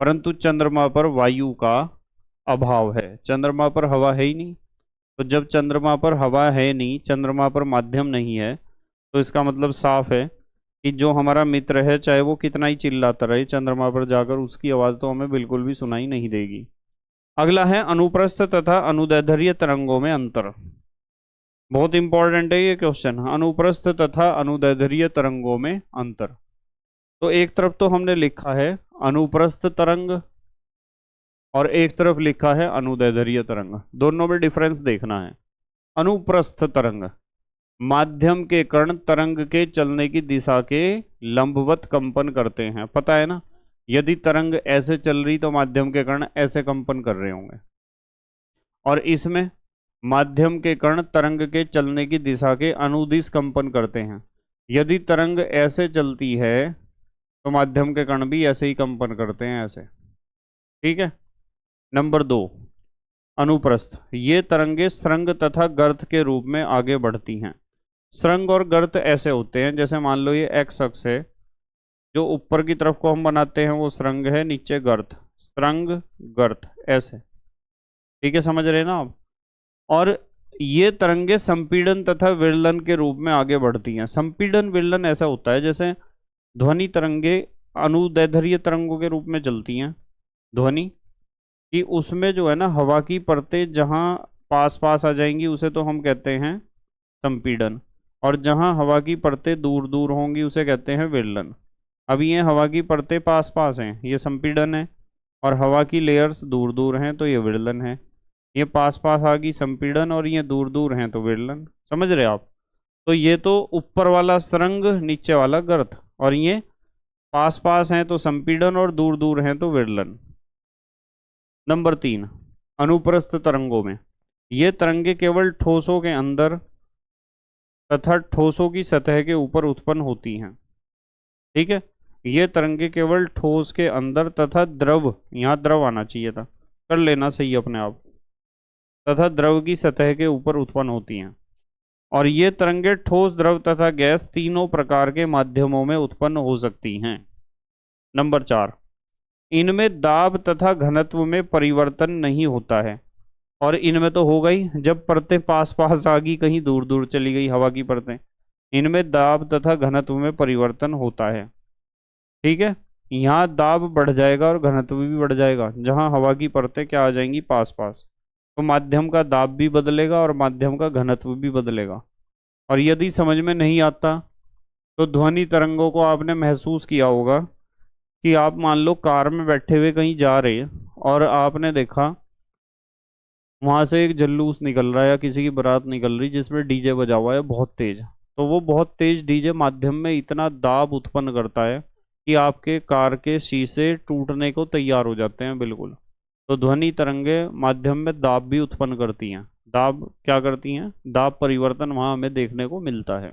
परंतु चंद्रमा पर वायु का अभाव है, चंद्रमा पर हवा है ही नहीं। तो जब चंद्रमा पर हवा है नहीं, चंद्रमा पर माध्यम नहीं है, तो इसका मतलब साफ है कि जो हमारा मित्र है चाहे वो कितना ही चिल्लाता रहे, चंद्रमा पर जाकर उसकी आवाज़ तो हमें बिल्कुल भी सुनाई नहीं देगी। अगला है अनुप्रस्थ तथा अनुदैर्ध्य तरंगों में अंतर। बहुत इंपॉर्टेंट है ये क्वेश्चन, अनुप्रस्थ तथा अनुदैर्ध्य तरंगों में अंतर। तो एक तरफ तो हमने लिखा है अनुप्रस्थ तरंग और एक तरफ लिखा है अनुदैर्ध्य तरंग, दोनों में डिफरेंस देखना है। अनुप्रस्थ तरंग, माध्यम के कण तरंग के चलने की दिशा के लंबवत कंपन करते हैं, पता है ना। यदि तरंग ऐसे चल रही तो माध्यम के कण ऐसे कंपन कर रहे होंगे, और इसमें माध्यम के कण तरंग के चलने की दिशा के अनुदिश कंपन करते हैं। यदि तरंग ऐसे चलती है तो माध्यम के कण भी ऐसे ही कंपन करते हैं, ऐसे। ठीक है। नंबर 2, अनुप्रस्थ, ये तरंगे श्रृंग तथा गर्त के रूप में आगे बढ़ती हैं। श्रृंग और गर्त ऐसे होते हैं, जैसे मान लो ये एक्स अक्ष है, जो ऊपर की तरफ को हम बनाते हैं वो श्रृंग है, नीचे गर्त, श्रृंग गर्त ऐसे। ठीक है, समझ रहे हैं ना आप। और ये तरंगे संपीड़न तथा विरलन के रूप में आगे बढ़ती हैं। संपीड़न विरलन ऐसा होता है जैसे ध्वनि तरंगे अनुदैर्ध्य तरंगों के रूप में चलती हैं, ध्वनि कि उसमें जो है ना हवा की परतें जहाँ पास पास आ जाएंगी उसे तो हम कहते हैं संपीड़न, और जहाँ हवा की परतें दूर दूर होंगी उसे कहते हैं विरलन। अभी ये हवा की परतें पास पास हैं, ये संपीड़न है, और हवा की लेयर्स दूर दूर हैं तो ये विरलन है। ये पास पास आ गई संपीड़न और ये दूर दूर हैं तो विरलन। समझ रहे आप। तो ये तो ऊपर वाला श्रृंग, नीचे वाला गर्त, और ये पास पास हैं तो संपीड़न और दूर दूर हैं तो विरलन। नंबर 3, अनुप्रस्थ तरंगों में ये तरंगे केवल ठोसों के अंदर तथा ठोसों की सतह के ऊपर उत्पन्न होती हैं। ठीक है, ये तरंगे केवल ठोस के अंदर तथा द्रव, यहाँ द्रव आना चाहिए था, कर लेना सही अपने आप, तथा द्रव की सतह के ऊपर उत्पन्न होती हैं। और ये तरंगे ठोस, द्रव तथा गैस तीनों प्रकार के माध्यमों में उत्पन्न हो सकती हैं। नंबर 4, इनमें दाब तथा घनत्व में परिवर्तन नहीं होता है। और इनमें तो होगा ही, जब परतें पास पास आ गई, कहीं दूर दूर चली गई हवा की परतें, इनमें दाब तथा घनत्व में परिवर्तन होता है। ठीक है, यहाँ दाब बढ़ जाएगा और घनत्व भी बढ़ जाएगा, जहाँ हवा की परतें क्या आ जाएंगी, पास पास, तो माध्यम का दाब भी बदलेगा और माध्यम का घनत्व भी बदलेगा। और यदि समझ में नहीं आता तो ध्वनि तरंगों को आपने महसूस किया होगा कि आप मान लो कार में बैठे हुए कहीं जा रहे हैं और आपने देखा वहां से एक जल्लूस निकल रहा है या किसी की बारात निकल रही जिसमें डीजे बजा हुआ है बहुत तेज, तो वो बहुत तेज डीजे माध्यम में इतना दाब उत्पन्न करता है कि आपके कार के शीशे टूटने को तैयार हो जाते हैं बिल्कुल। तो ध्वनि तरंगे माध्यम में दाब भी उत्पन्न करती हैं। दाब क्या करती हैं, दाब परिवर्तन वहां हमें देखने को मिलता है।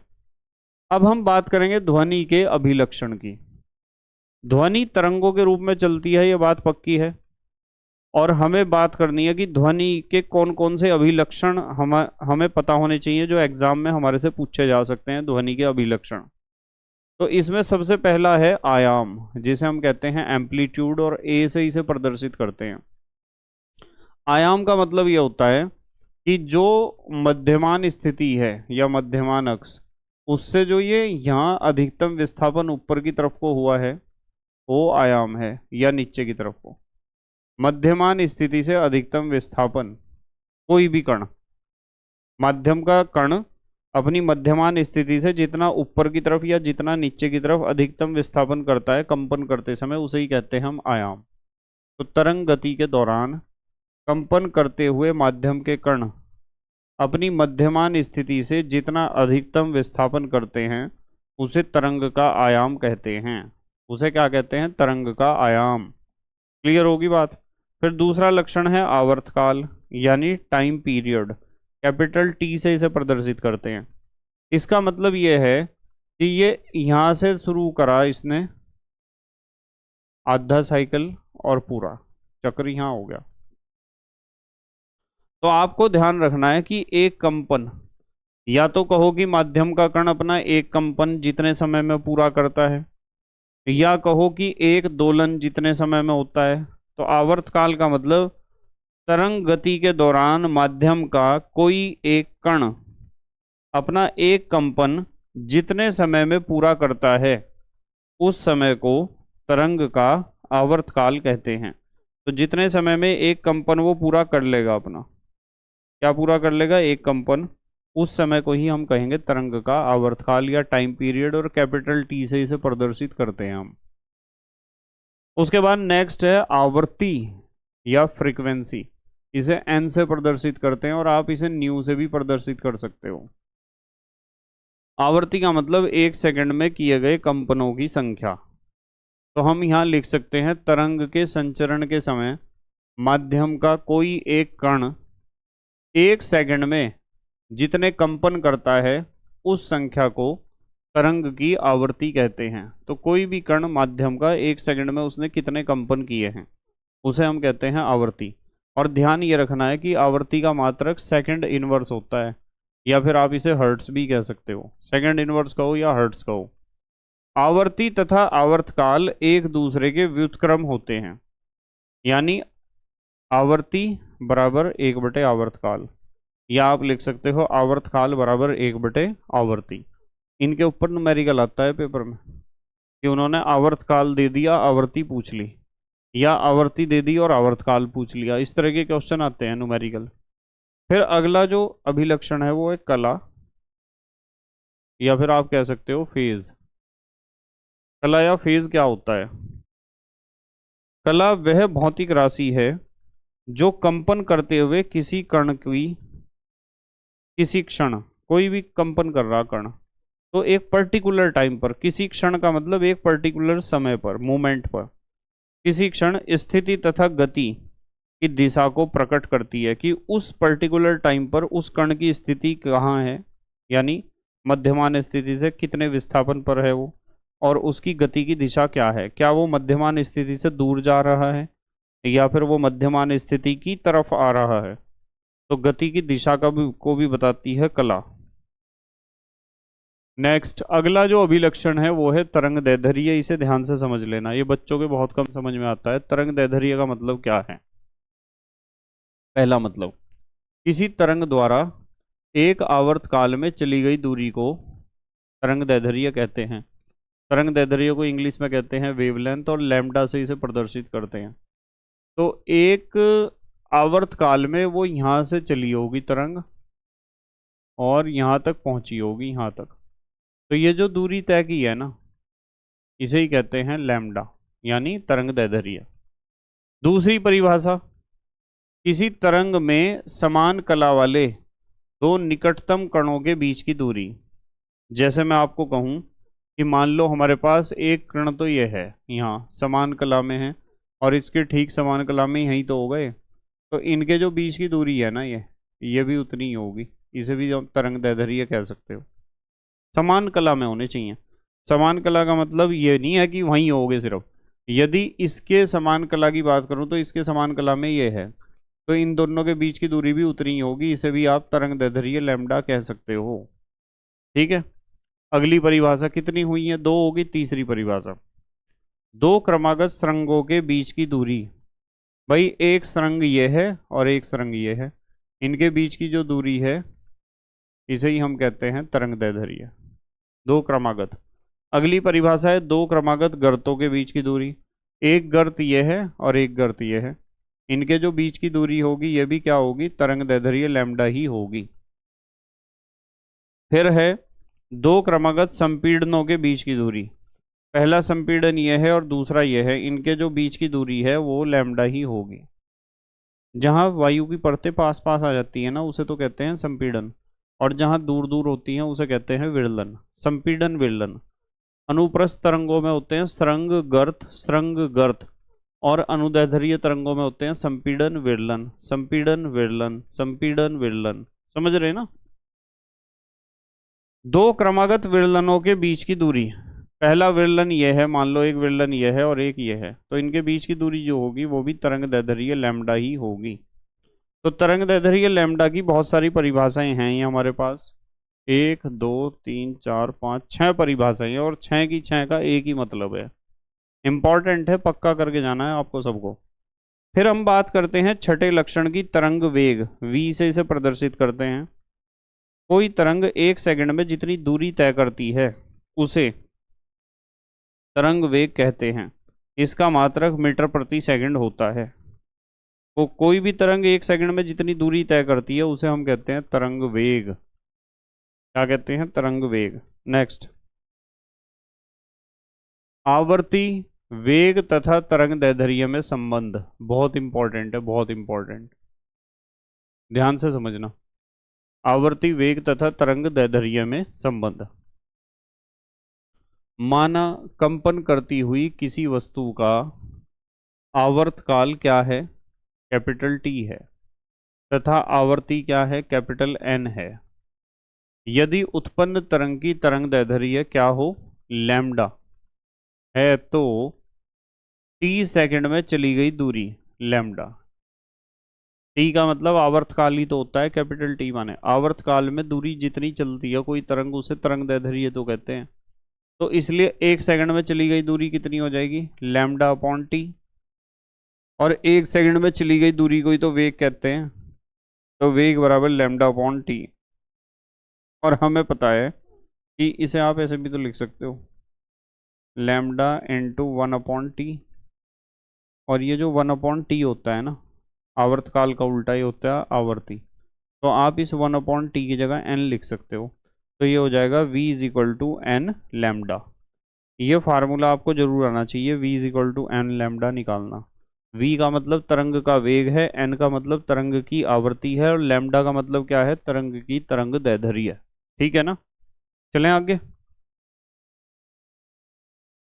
अब हम बात करेंगे ध्वनि के अभिलक्षण की। ध्वनि तरंगों के रूप में चलती है, ये बात पक्की है, और हमें बात करनी है कि ध्वनि के कौन कौन से अभिलक्षण हमें पता होने चाहिए जो एग्जाम में हमारे से पूछे जा सकते हैं, ध्वनि के अभिलक्षण। तो इसमें सबसे पहला है आयाम, जिसे हम कहते हैं एम्पलीट्यूड, और ए से इसे प्रदर्शित करते हैं। आयाम का मतलब यह होता है कि जो मध्यमान स्थिति है या मध्यमान अक्ष, उससे जो ये यहाँ अधिकतम विस्थापन ऊपर की तरफ को हुआ है वो आयाम है, या नीचे की तरफ को। मध्यमान स्थिति से अधिकतम विस्थापन, कोई भी कण, माध्यम का कण अपनी मध्यमान स्थिति से जितना ऊपर की तरफ या जितना नीचे की तरफ अधिकतम विस्थापन करता है कंपन करते समय, उसे ही कहते हैं हम आयाम। तो तरंग गति के दौरान कंपन करते हुए माध्यम के कण अपनी मध्यमान स्थिति से जितना अधिकतम विस्थापन करते हैं उसे तरंग का आयाम कहते हैं। उसे क्या कहते हैं, तरंग का आयाम। क्लियर होगी बात। फिर दूसरा लक्षण है आवर्तकाल, यानी टाइम पीरियड। कैपिटल टी से इसे प्रदर्शित करते हैं। इसका मतलब यह है कि ये यहां से शुरू करा इसने आधा साइकिल और पूरा चक्र यहां हो गया। तो आपको ध्यान रखना है कि एक कंपन, या तो कहो कि माध्यम का कण अपना एक कंपन जितने समय में पूरा करता है, या कहो कि एक दोलन जितने समय में होता है। तो आवर्तकाल का मतलब तरंग गति के दौरान माध्यम का कोई एक कण अपना एक कंपन जितने समय में पूरा करता है उस समय को तरंग का आवर्तकाल कहते हैं। तो जितने समय में एक कंपन वो पूरा कर लेगा, अपना क्या पूरा कर लेगा, एक कंपन, उस समय को ही हम कहेंगे तरंग का आवर्तकाल या टाइम पीरियड, और कैपिटल टी से इसे प्रदर्शित करते हैं हम। उसके बाद नेक्स्ट है आवृत्ति या फ्रीक्वेंसी। इसे एन से प्रदर्शित करते हैं और आप इसे न्यू से भी प्रदर्शित कर सकते हो। आवृत्ति का मतलब एक सेकंड में किए गए कंपनों की संख्या। तो हम यहाँ लिख सकते हैं तरंग के संचरण के समय माध्यम का कोई एक कण एक सेकंड में जितने कंपन करता है उस संख्या को तरंग की आवृत्ति कहते हैं। तो कोई भी कण माध्यम का एक सेकंड में उसने कितने कंपन किए हैं उसे हम कहते हैं आवृत्ति। और ध्यान ये रखना है कि आवृत्ति का मात्रक सेकंड इनवर्स होता है, या फिर आप इसे हर्ट्स भी कह सकते हो, सेकंड इनवर्स कहो या हर्ट्स कहो। आवर्ती तथा आवर्तकाल एक दूसरे के व्युत्क्रम होते हैं, यानी आवर्ती बराबर 1/, आवर्तकाल, या आप लिख सकते हो आवर्तकाल बराबर 1/, आवर्ती। इनके ऊपर न्यूमेरिकल आता है पेपर में कि उन्होंने आवर्तकाल दे दिया, आवर्ती पूछ ली, या आवर्ती दे दी और आवर्तकाल पूछ लिया। इस तरह के क्वेश्चन आते हैं न्यूमेरिकल। फिर अगला जो अभिलक्षण है वो है कला, या फिर आप कह सकते हो फेज। कला या फेज क्या होता है? कला वह भौतिक राशि है जो कंपन करते हुए किसी कण की किसी क्षण, कोई भी कंपन कर रहा कण, तो एक पर्टिकुलर टाइम पर, किसी क्षण का मतलब एक पर्टिकुलर समय पर, मोमेंट पर, किसी क्षण स्थिति तथा गति की दिशा को प्रकट करती है कि उस पर्टिकुलर टाइम पर उस कण की स्थिति कहाँ है, यानी मध्यमान स्थिति से कितने विस्थापन पर है वो, और उसकी गति की दिशा क्या है? क्या वो मध्यमान स्थिति से दूर जा रहा है या फिर वो मध्यमान स्थिति की तरफ आ रहा है? तो गति की दिशा को भी बताती है कला। नेक्स्ट, अगला जो अभिलक्षण है वो है तरंग दैर्ध्य। इसे ध्यान से समझ लेना, ये बच्चों के बहुत कम समझ में आता है। तरंग दैर्ध्य का मतलब क्या है? पहला मतलब, किसी तरंग द्वारा एक आवर्त काल में चली गई दूरी को तरंग दैर्ध्य कहते हैं। तरंग दैर्ध्य को इंग्लिश में कहते हैं वेवलेंथ, और लैम्डा से इसे प्रदर्शित करते हैं। तो एक आवर्त काल में वो यहाँ से चली होगी तरंग और यहाँ तक पहुँची होगी, यहाँ तक। तो ये जो दूरी तय की है ना, इसे ही कहते हैं लैम्डा, यानी तरंग दैर्ध्य। दूसरी परिभाषा, किसी तरंग में समान कला वाले दो निकटतम कणों के बीच की दूरी। जैसे मैं आपको कहूँ कि मान लो हमारे पास एक कण तो ये है, यहाँ समान कला में है, और इसके ठीक समान कला में यहीं तो हो गए। तो इनके जो बीच की दूरी है ना, ये भी उतनी ही होगी। इसे भी आप तरंग दैर्ध्य कह सकते हो। समान कला में होने चाहिए। समान कला का मतलब ये नहीं है कि वहीं होगे सिर्फ। यदि इसके समान कला की बात करूं तो इसके समान कला में ये है, तो इन दोनों के बीच की दूरी भी उतनी ही होगी। इसे भी आप तरंग दैर्ध्य लैम्डा कह सकते हो। ठीक है। अगली परिभाषा कितनी हुई है? दो होगी। तीसरी परिभाषा, दो क्रमागत सुरंगों के बीच की दूरी। भाई एक सुरंग ये है और एक सुरंग ये है, इनके बीच की जो दूरी है इसे ही हम कहते हैं तरंग दैर्ध्य। दो क्रमागत। अगली परिभाषा है दो क्रमागत गर्तों के बीच की दूरी। एक गर्त ये है और एक गर्त ये है, इनके जो बीच की दूरी होगी ये भी क्या होगी? तरंग दैर्ध्य लैम्डा ही होगी। फिर है दो क्रमागत संपीड़नों के बीच की दूरी। पहला संपीड़न ये है और दूसरा ये है, इनके जो बीच की दूरी है वो लैम्डा ही होगी। जहाँ वायु की परतें पास पास आ जाती है ना, उसे तो कहते हैं संपीड़न, और जहाँ दूर दूर होती हैं उसे कहते हैं विरलन। संपीड़न विरलन। अनुप्रस्थ तरंगों में होते हैं स्रंग गर्त, और अनुदैर्ध्य तरंगों में होते हैं संपीड़न विरलन, संपीड़न विरलन, संपीड़न विरलन। समझ रहे ना? दो क्रमागत विरलनों के बीच की दूरी। पहला विरलन ये है, मान लो एक विरलन ये है और एक ये है, तो इनके बीच की दूरी जो होगी वो भी तरंग दैर्ध्य लैम्डा ही होगी। तो तरंग दैर्ध्य लैम्डा की बहुत सारी परिभाषाएं हैं ये हमारे पास। 1 2 3 4 5 6 परिभाषाएं, और 6 की 6 का एक ही मतलब है। इंपॉर्टेंट है, पक्का करके जाना है आपको सबको। फिर हम बात करते हैं छठे लक्षण की, तरंग वेग। v से इसे प्रदर्शित करते हैं। कोई तरंग एक सेकंड में जितनी दूरी तय करती है उसे तरंग वेग कहते हैं। इसका मात्रक मीटर प्रति सेकंड होता है। तो कोई भी तरंग एक सेकंड में जितनी दूरी तय करती है उसे हम कहते हैं तरंग वेग। क्या कहते हैं? तरंग वेग। नेक्स्ट, आवर्ती वेग तथा तरंग दैर्ध्य में संबंध। बहुत इंपॉर्टेंट है, बहुत इंपॉर्टेंट, ध्यान से समझना। आवर्ती वेग तथा तरंग दैर्ध्य में संबंध। माना कंपन करती हुई किसी वस्तु का आवर्तकाल क्या है? कैपिटल टी है, तथा आवर्ती क्या है? कैपिटल एन है। यदि उत्पन्न तरंग की तरंग दैर्ध्य क्या हो? लैम्डा है, तो टी सेकंड में चली गई दूरी लैम्डा। टी का मतलब आवर्तकाल ही तो होता है, कैपिटल टी माने आवर्तकाल में दूरी जितनी चलती है कोई तरंग, उसे तरंग दैर्ध्य तो कहते हैं। तो इसलिए एक सेकंड में चली गई दूरी कितनी हो जाएगी? Lambda upon T. और एक सेकंड में चली गई दूरी को ही तो वेग कहते हैं, तो वेग बराबर लैम्डा अपॉन टी। और हमें पता है कि इसे आप ऐसे भी तो लिख सकते हो, लैम्डा इंटू 1 अपॉन टी। और ये जो 1 अपॉन टी होता है ना, आवर्तकाल का उल्टा ही होता है आवर्ती, तो आप इस 1 अपॉन टी की जगह n लिख सकते हो। तो ये हो जाएगा v is equal to n lambda. ये फार्मूला आपको जरूर आना चाहिए, v is equal to n lambda निकालना। v का मतलब तरंग का वेग है, n का मतलब तरंग की आवृत्ति है, और लैम्डा का मतलब क्या है? तरंग की तरंग दैर्ध्य। ठीक है ना? चलें आगे।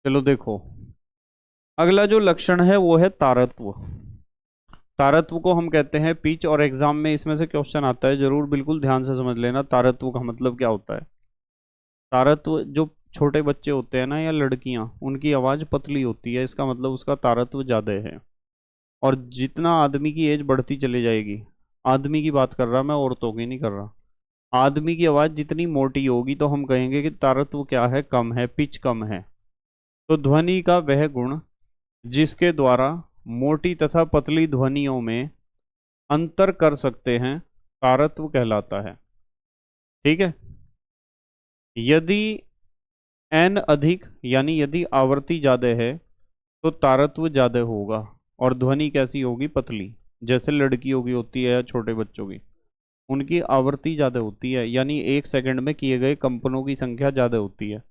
चलो देखो, अगला जो लक्षण है वो है तारत्व। तारत्व को हम कहते हैं पिच, और एग्जाम में इसमें से क्वेश्चन आता है, जरूर बिल्कुल ध्यान से समझ लेना तारत्व का मतलब क्या होता है। तारत्व जो छोटे बच्चे होते हैं ना या लड़कियां, उनकी आवाज़ पतली होती है, इसका मतलब उसका तारत्व ज़्यादा है। और जितना आदमी की एज बढ़ती चली जाएगी, आदमी की बात कर रहा मैं, औरतों की नहीं कर रहा, आदमी की आवाज़ जितनी मोटी होगी तो हम कहेंगे कि तारत्व क्या है, कम है, पिच कम है। तो ध्वनि का वह गुण जिसके द्वारा मोटी तथा पतली ध्वनियों में अंतर कर सकते हैं, तारत्व कहलाता है। ठीक है। यदि एन अधिक यानी यदि आवृत्ति ज्यादा है तो तारत्व ज्यादा होगा, और ध्वनि कैसी होगी, पतली, जैसे लड़कियों की होती है या छोटे बच्चों की, उनकी आवृत्ति ज्यादा होती है, यानी 1 सेकंड में किए गए कंपनों की संख्या ज्यादा होती है,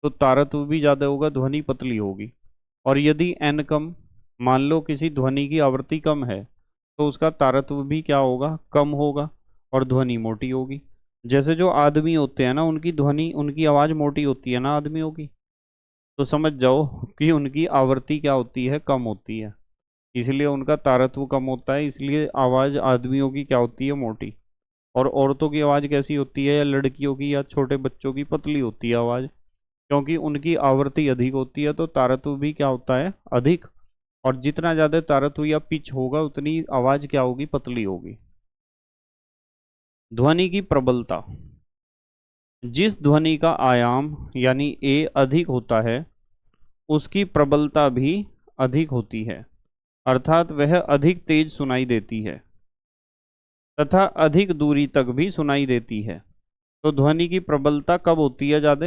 तो तारत्व भी ज्यादा होगा, ध्वनि पतली होगी। और यदि एन कम, मान लो किसी ध्वनि की आवृत्ति कम है, तो उसका तारत्व भी क्या होगा, कम होगा, और ध्वनि मोटी होगी। जैसे जो आदमी होते हैं ना, उनकी ध्वनि, उनकी आवाज़ मोटी होती है ना आदमियों की, तो समझ जाओ कि उनकी आवृत्ति क्या होती है, कम होती है, इसलिए उनका तारत्व कम होता है, इसलिए आवाज़ आदमियों की क्या होती है, मोटी। और औरतों की आवाज़ कैसी होती है, या लड़कियों की या छोटे बच्चों की, पतली होती है आवाज़, क्योंकि उनकी आवृत्ति अधिक होती है, तो तारत्व भी क्या होता है, अधिक। और जितना ज़्यादा तारत्व या पिच होगा उतनी आवाज़ क्या होगी, पतली होगी। ध्वनि की प्रबलता, जिस ध्वनि का आयाम यानी ए अधिक होता है उसकी प्रबलता भी अधिक होती है, अर्थात वह अधिक तेज सुनाई देती है तथा अधिक दूरी तक भी सुनाई देती है। तो ध्वनि की प्रबलता कब होती है ज़्यादा,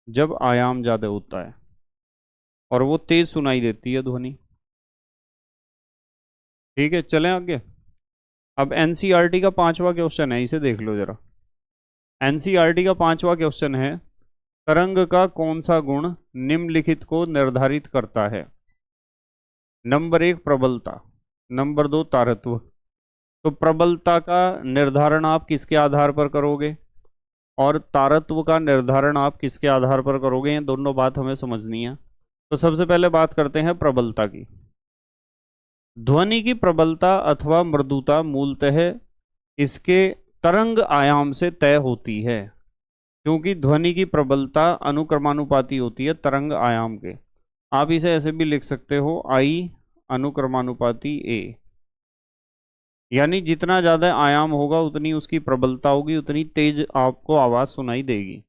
जब आयाम ज़्यादा होता है और वो तेज सुनाई देती है ध्वनि। ठीक है, चलें आगे। अब एनसीईआरटी का 5वां क्वेश्चन है, इसे देख लो जरा। एनसीईआरटी का 5वां क्वेश्चन है, तरंग का कौन सा गुण निम्नलिखित को निर्धारित करता है। नंबर 1 प्रबलता, नंबर 2 तारत्व। तो प्रबलता का निर्धारण आप किसके आधार पर करोगे, और तारत्व का निर्धारण आप किसके आधार पर करोगे, ये दोनों बात हमें समझनी है। तो सबसे पहले बात करते हैं प्रबलता की। ध्वनि की प्रबलता अथवा मृदुता मूलतः इसके तरंग आयाम से तय होती है, क्योंकि ध्वनि की प्रबलता अनुक्रमानुपाती होती है तरंग आयाम के। आप इसे ऐसे भी लिख सकते हो, आई अनुक्रमानुपाती ए, यानी जितना ज़्यादा आयाम होगा उतनी उसकी प्रबलता होगी, उतनी तेज आपको आवाज़ सुनाई देगी।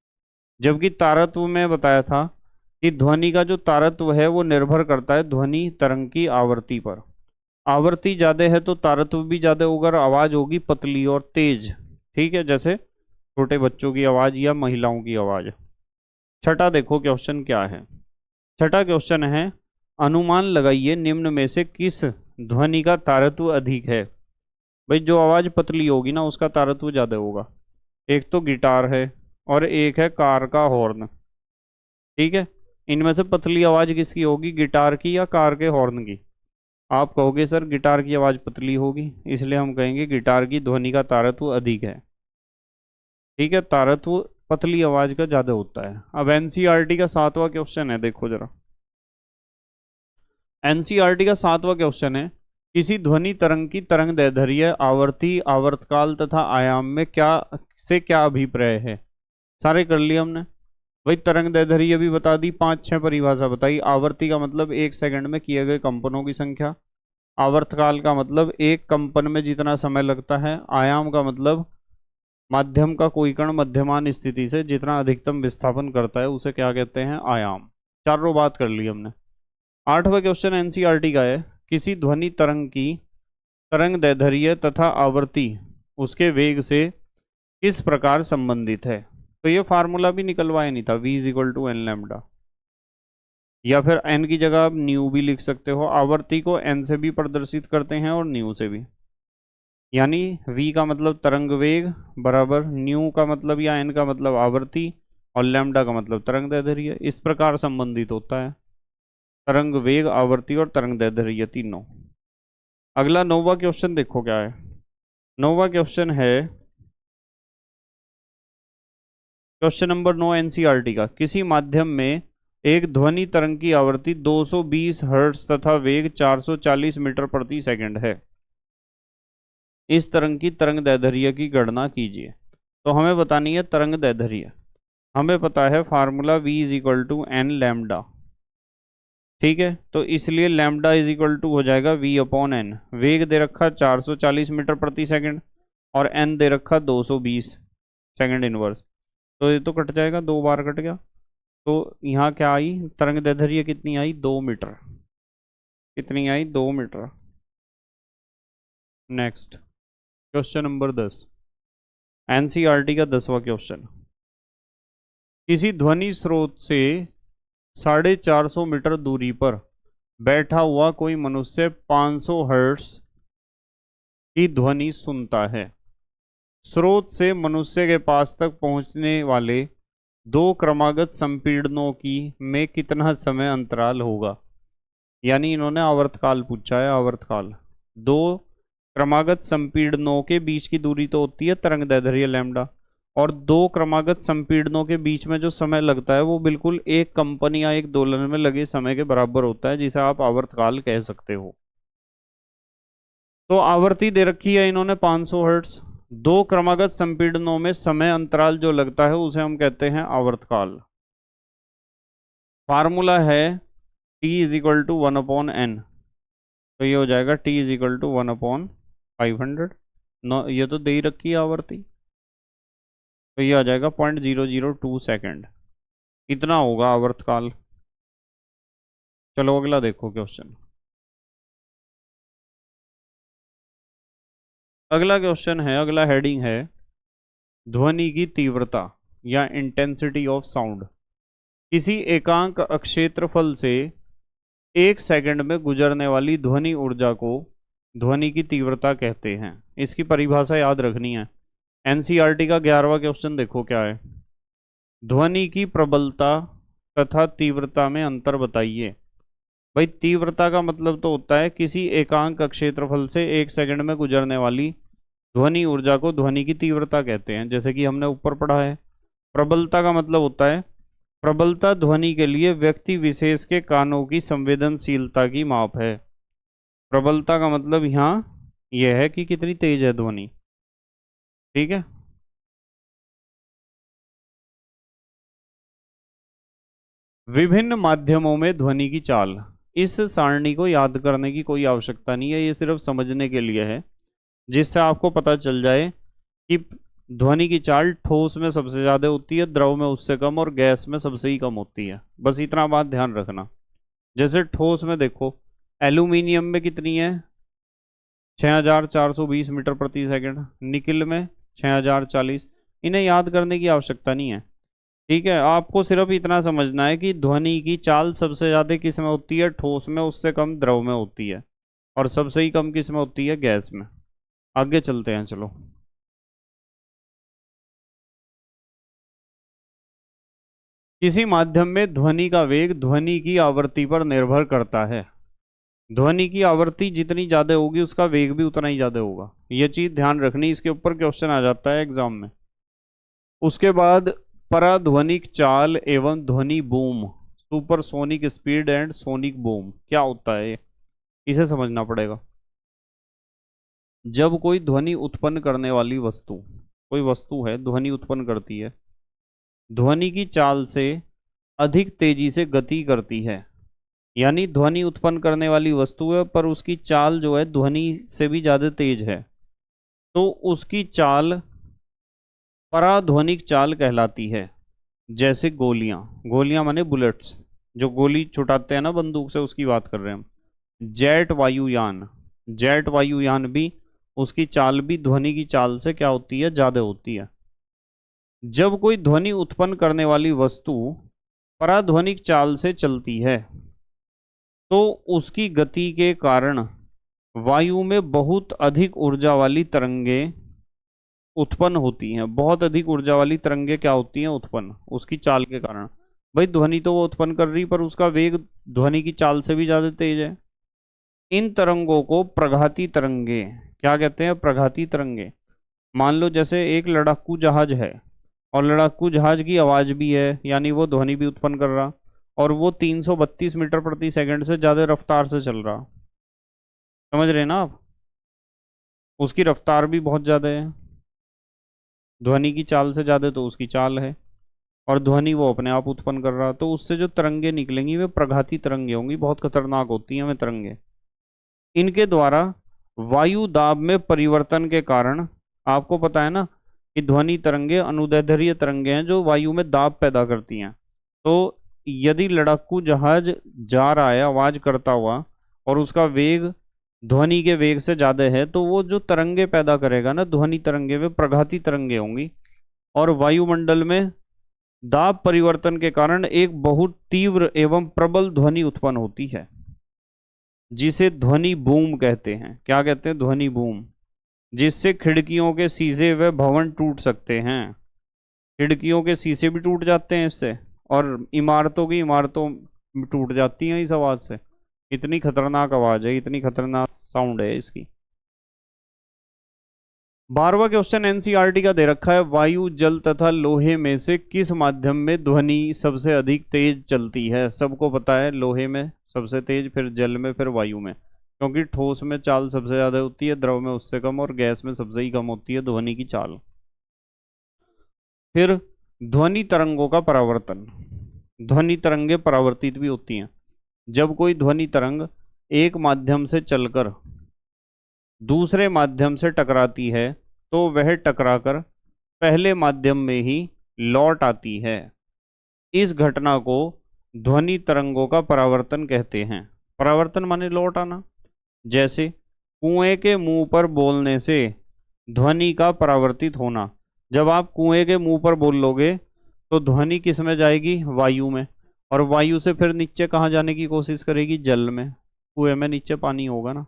जबकि तारत्व में बताया था कि ध्वनि का जो तारत्व है वो निर्भर करता है ध्वनि तरंग की आवृत्ति पर। आवृत्ति ज़्यादा है तो तारत्व भी ज़्यादा होगा और आवाज़ होगी पतली और तेज। ठीक है, जैसे छोटे बच्चों की आवाज़ या महिलाओं की आवाज़। छठा देखो क्वेश्चन क्या है। छठा क्वेश्चन है, अनुमान लगाइए निम्न में से किस ध्वनि का तारत्व अधिक है। भाई जो आवाज़ पतली होगी ना उसका तारत्व ज़्यादा होगा। एक तो गिटार है और एक है कार का हॉर्न। ठीक है, इनमें से पतली आवाज़ किसकी होगी, गिटार की या कार के हॉर्न की। आप कहोगे सर गिटार की आवाज़ पतली होगी, इसलिए हम कहेंगे गिटार की ध्वनि का तारत्व अधिक है। ठीक है, तारत्व पतली आवाज़ का ज़्यादा होता है। अब एनसीईआरटी का 7वां क्वेश्चन है, देखो जरा। एनसीईआरटी का 7वां क्वेश्चन है, किसी ध्वनि तरंग की तरंग दैर्ध्य, आवर्ती, आवर्तकाल तथा आयाम में क्या अभिप्राय है। सारे कर लिए हमने। वही तरंग दैर्ध्य भी बता दी, 5-6 परिभाषा बताई। आवर्ती का मतलब 1 सेकंड में किए गए कंपनों की संख्या। आवर्तकाल का मतलब एक कंपन में जितना समय लगता है। आयाम का मतलब माध्यम का कोई कण मध्यमान स्थिति से जितना अधिकतम विस्थापन करता है उसे क्या कहते हैं, आयाम। चारों बात कर ली हमने। 8वां क्वेश्चन एनसीईआरटी का है, किसी ध्वनि तरंग की तरंग दैर्ध्य तथा आवृत्ति उसके वेग से किस प्रकार संबंधित है। तो ये फार्मूला भी निकलवाया नहीं था, v = n लैम्डा, या फिर n की जगह आप न्यू भी लिख सकते हो। आवर्ती को n से भी प्रदर्शित करते हैं और न्यू से भी, यानी v का मतलब तरंग वेग बराबर न्यू का मतलब या n का मतलब आवर्ती और लैम्डा का मतलब तरंग दैर्ध्य। इस प्रकार संबंधित होता है तरंग वेग, आवर्ती और तरंग दैर्ध्य तीनों। अगला 9वां क्वेश्चन देखो क्या है। 9वां क्वेश्चन है, क्वेश्चन नंबर 9 एनसीईआरटी का, किसी माध्यम में एक ध्वनि तरंग की आवृत्ति 220 हर्ट्ज तथा वेग 440 मीटर प्रति सेकंड है। इस तरंग की तरंग दैर्ध्य की गणना कीजिए। तो हमें बतानी है तरंग दैर्ध्य। हमें पता है formula v is equal to n lambda, ठीक है। तो इसलिए लैम्डा इज इक्वल टू हो जाएगा v अपॉन एन। वेग दे रखा 440 मीटर प्रति सेकंड और एन दे रखा 220 सेकंड इनवर्स। तो ये तो कट जाएगा, 2 बार कट गया। तो यहाँ क्या आई, तरंग दैर्ध्य कितनी आई, 2 मीटर। कितनी आई, 2 meter. Next question number 10, NCERT का 10वां क्वेश्चन। किसी ध्वनि स्रोत से 450 मीटर दूरी पर बैठा हुआ कोई मनुष्य 500 हर्ट्ज की ध्वनि सुनता है। स्रोत से मनुष्य के पास तक पहुंचने वाले दो क्रमागत संपीड़नों की में कितना समय अंतराल होगा। यानी इन्होंने आवर्तकाल पूछा है, आवर्तकाल। दो क्रमागत संपीड़नों के बीच की दूरी तो होती है तरंग दैर्ध्य लैम्डा, और दो क्रमागत संपीड़नों के बीच में जो समय लगता है वो बिल्कुल एक कंपन या एक दोलन में लगे समय के बराबर होता है, जिसे आप आवर्तकाल कह सकते हो। तो आवर्ती दे रखी है इन्होंने 500 हर्ट्ज। दो क्रमागत संपीड़नों में समय अंतराल जो लगता है उसे हम कहते हैं आवर्तकाल। फार्मूला है t is equal to 1 upon एन। तो ये हो जाएगा t is equal to 1 upon 500। ये तो दे ही रखी है आवर्ती, तो ये आ जाएगा 0.002 सेकेंड। इतना होगा आवर्तकाल। चलो अगला देखो क्वेश्चन। अगला क्वेश्चन है, अगला हेडिंग है ध्वनि की तीव्रता या इंटेंसिटी ऑफ साउंड। किसी एकांक क्षेत्रफल से 1 सेकंड में गुजरने वाली ध्वनि ऊर्जा को ध्वनि की तीव्रता कहते हैं। इसकी परिभाषा याद रखनी है। एनसीईआरटी का 11वां क्वेश्चन देखो क्या है। ध्वनि की प्रबलता तथा तीव्रता में अंतर बताइए। भाई तीव्रता का मतलब तो होता है किसी एकांक क्षेत्रफल से 1 सेकंड में गुजरने वाली ध्वनि ऊर्जा को ध्वनि की तीव्रता कहते हैं, जैसे कि हमने ऊपर पढ़ा है। प्रबलता का मतलब होता है, प्रबलता ध्वनि के लिए व्यक्ति विशेष के कानों की संवेदनशीलता की माप है। प्रबलता का मतलब यहाँ यह है कि कितनी तेज है ध्वनि, ठीक है। विभिन्न माध्यमों में ध्वनि की चाल। इस सारणी को याद करने की कोई आवश्यकता नहीं है, ये सिर्फ समझने के लिए है, जिससे आपको पता चल जाए कि ध्वनि की चाल ठोस में सबसे ज़्यादा होती है, द्रव में उससे कम, और गैस में सबसे ही कम होती है। बस इतना बात ध्यान रखना। जैसे ठोस में देखो, एल्यूमिनियम में कितनी है, 6420 मीटर प्रति सेकंड। निकिल में 6040। इन्हें याद करने की आवश्यकता नहीं है, ठीक है। आपको सिर्फ इतना समझना है कि ध्वनि की चाल सबसे ज़्यादा किस में होती है, ठोस में, उससे कम द्रव में होती है, और सबसे ही कम किस में होती है, गैस में। आगे चलते हैं, चलो। किसी माध्यम में ध्वनि का वेग ध्वनि की आवृत्ति पर निर्भर करता है। ध्वनि की आवृत्ति जितनी ज्यादा होगी उसका वेग भी उतना ही ज्यादा होगा, ये चीज ध्यान रखनी। इसके ऊपर क्वेश्चन आ जाता है एग्जाम में। उसके बाद पराध्वनिक चाल एवं ध्वनि boom, supersonic speed and sonic boom क्या होता है, इसे समझना पड़ेगा। जब कोई ध्वनि उत्पन्न करने वाली वस्तु, कोई वस्तु है ध्वनि उत्पन्न करती है, ध्वनि की चाल से अधिक तेजी से गति करती है, यानी ध्वनि उत्पन्न करने वाली वस्तु है पर उसकी चाल जो है ध्वनि से भी ज़्यादा तेज है, तो उसकी चाल पराध्वनिक चाल कहलाती है। जैसे गोलियां, गोलियां माने बुलेट्स, जो गोली छुटाते हैं ना बंदूक से, उसकी बात कर रहे हैं हम। जेट वायुयान, जेट वायुयान भी उसकी चाल भी ध्वनि की चाल से क्या होती है, ज़्यादा होती है। जब कोई ध्वनि उत्पन्न करने वाली वस्तु पराध्वनिक चाल से चलती है तो उसकी गति के कारण वायु में बहुत अधिक ऊर्जा वाली तरंगें उत्पन्न होती हैं। बहुत अधिक ऊर्जा वाली तरंगें क्या होती हैं, उत्पन्न, उसकी चाल के कारण। भाई ध्वनि तो वो उत्पन्न कर रही, पर उसका वेग ध्वनि की चाल से भी ज़्यादा तेज है। इन तरंगों को प्रघाती तरंगे क्या कहते हैं, प्रघाती तरंगे। मान लो जैसे एक लड़ाकू जहाज है, और लड़ाकू जहाज की आवाज़ भी है, यानी वो ध्वनि भी उत्पन्न कर रहा, और वो 332 मीटर प्रति सेकंड से ज़्यादा रफ्तार से चल रहा। समझ रहे हैं ना आप, उसकी रफ्तार भी बहुत ज़्यादा है, ध्वनि की चाल से ज़्यादा तो उसकी चाल है। और ध्वनि वो अपने आप उत्पन्न कर रहा, तो उससे जो तरंगे निकलेंगी वे प्रघाती तरंगे होंगी, बहुत खतरनाक होती हैं वे तरंगे। इनके द्वारा वायु दाब में परिवर्तन के कारण, आपको पता है ना कि ध्वनि तरंगे अनुदैर्ध्य तरंगे हैं जो वायु में दाब पैदा करती हैं। तो यदि लड़ाकू जहाज जा रहा है आवाज करता हुआ और उसका वेग ध्वनि के वेग से ज्यादा है, तो वो जो तरंगे पैदा करेगा ना ध्वनि तरंगे, वे प्रघाती तरंगे होंगी। और वायुमंडल में दाब परिवर्तन के कारण एक बहुत तीव्र एवं प्रबल ध्वनि उत्पन्न होती है, जिसे ध्वनि बूम कहते हैं। क्या कहते हैं? ध्वनि बूम। जिससे खिड़कियों के शीशे व भवन टूट सकते हैं। खिड़कियों के शीशे भी टूट जाते हैं इससे, और इमारतों टूट जाती हैं इस आवाज से। इतनी खतरनाक आवाज है, इतनी खतरनाक साउंड है इसकी। 12वां क्वेश्चन एनसीईआरटी का दे रखा है, वायु, जल तथा लोहे में से किस माध्यम में ध्वनि सबसे अधिक तेज चलती है? सबको पता है लोहे में सबसे तेज, फिर जल में, फिर वायु में। क्योंकि ठोस में चाल सबसे ज्यादा होती है, द्रव में उससे कम, और गैस में सबसे ही कम होती है ध्वनि की चाल। फिर ध्वनि तरंगों का परावर्तन। ध्वनि तरंगे परावर्तित भी होती हैं। जब कोई ध्वनि तरंग एक माध्यम से चलकर दूसरे माध्यम से टकराती है तो वह टकराकर पहले माध्यम में ही लौट आती है। इस घटना को ध्वनि तरंगों का परावर्तन कहते हैं। परावर्तन माने लौट आना। जैसे कुएं के मुंह पर बोलने से ध्वनि का परावर्तित होना। जब आप कुएं के मुंह पर बोल लोगे तो ध्वनि किस में जाएगी? वायु में। और वायु से फिर नीचे कहाँ जाने की कोशिश करेगी? जल में। कुएं में नीचे पानी होगा ना,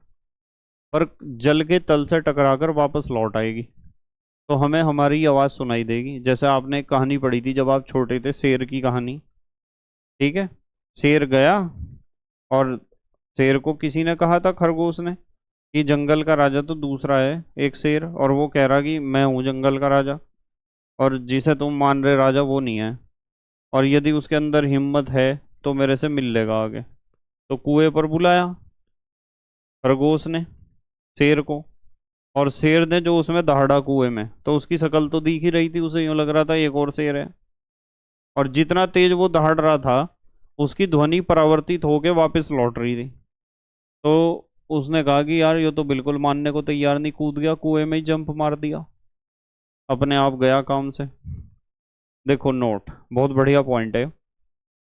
पर जल के तल से टकराकर वापस लौट आएगी, तो हमें हमारी आवाज़ सुनाई देगी। जैसे आपने एक कहानी पढ़ी थी जब आप छोटे थे, शेर की कहानी, ठीक है। शेर गया और शेर को किसी ने कहा था, खरगोश ने, कि जंगल का राजा तो दूसरा है एक शेर, और वो कह रहा कि मैं हूँ जंगल का राजा, और जिसे तुम मान रहे राजा वो नहीं है, और यदि उसके अंदर हिम्मत है तो मेरे से मिल लेगा आगे। तो कुएं पर बुलाया खरगोश ने शेर को, और शेर ने जो उसमें दहाड़ा कुएं में, तो उसकी शक्ल तो दिख ही रही थी, उसे यूं लग रहा था एक और शेर है। और जितना तेज वो दहाड़ रहा था उसकी ध्वनि परावर्तित होकर वापस लौट रही थी। तो उसने कहा कि यार ये तो बिल्कुल मानने को तैयार नहीं, कूद गया कुएं में ही, जंप मार दिया, अपने आप गया काम से। देखो नोट, बहुत बढ़िया पॉइंट है।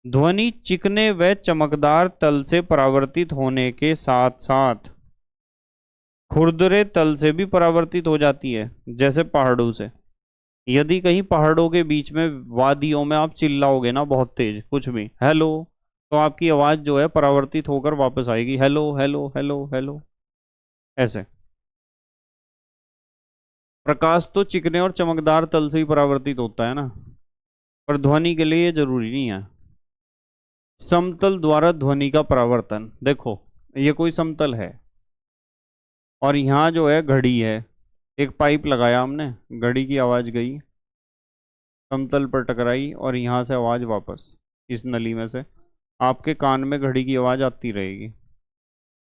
ध्वनि चिकने व चमकदार तल से परावर्तित होने के साथ साथ खुरदरे तल से भी परावर्तित हो जाती है, जैसे पहाड़ों से। यदि कहीं पहाड़ों के बीच में वादियों में आप चिल्लाओगे ना बहुत तेज कुछ भी, हेलो, तो आपकी आवाज जो है परावर्तित होकर वापस आएगी, हेलो हेलो हेलो हेलो, ऐसे। प्रकाश तो चिकने और चमकदार तल से ही परावर्तित होता है ना, पर ध्वनि के लिए ये जरूरी नहीं है। समतल द्वारा ध्वनि का परावर्तन। देखो ये कोई समतल है और यहाँ जो है घड़ी है, एक पाइप लगाया हमने, घड़ी की आवाज गई, समतल पर टकराई, और यहाँ से आवाज वापस इस नली में से आपके कान में घड़ी की आवाज आती रहेगी।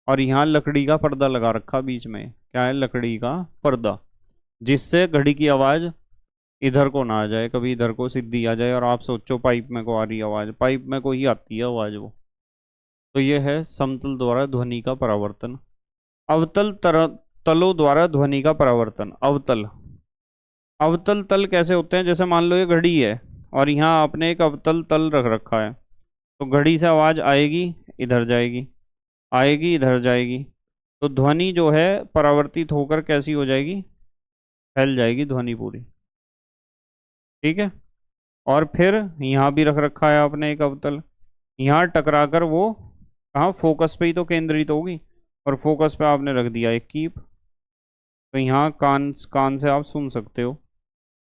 और यहाँ लकड़ी का पर्दा लगा रखा बीच में, क्या है? लकड़ी का पर्दा, जिससे घड़ी की आवाज इधर को ना आ जाए, कभी इधर को सीधी आ जाए और आप सोचो पाइप में को आ रही आवाज, पाइप में को ही आती है आवाज वो। तो ये है समतल द्वारा ध्वनि का परावर्तन। अवतल तलों द्वारा ध्वनि का परावर्तन। अवतल अवतल तल कैसे होते हैं? जैसे मान लो ये घड़ी है और यहाँ आपने एक अवतल तल रख रखा है, तो घड़ी से आवाज आएगी, इधर जाएगी, आएगी, इधर जाएगी, तो ध्वनि जो है परावर्तित होकर कैसी हो जाएगी? फैल जाएगी ध्वनि पूरी, ठीक है। और फिर यहाँ भी रख रखा है आपने एक अवतल, यहाँ टकराकर वो कहाँ? फोकस पे ही तो केंद्रित होगी, और फोकस पे आपने रख दिया एक कीप, तो यहाँ कान कान से आप सुन सकते हो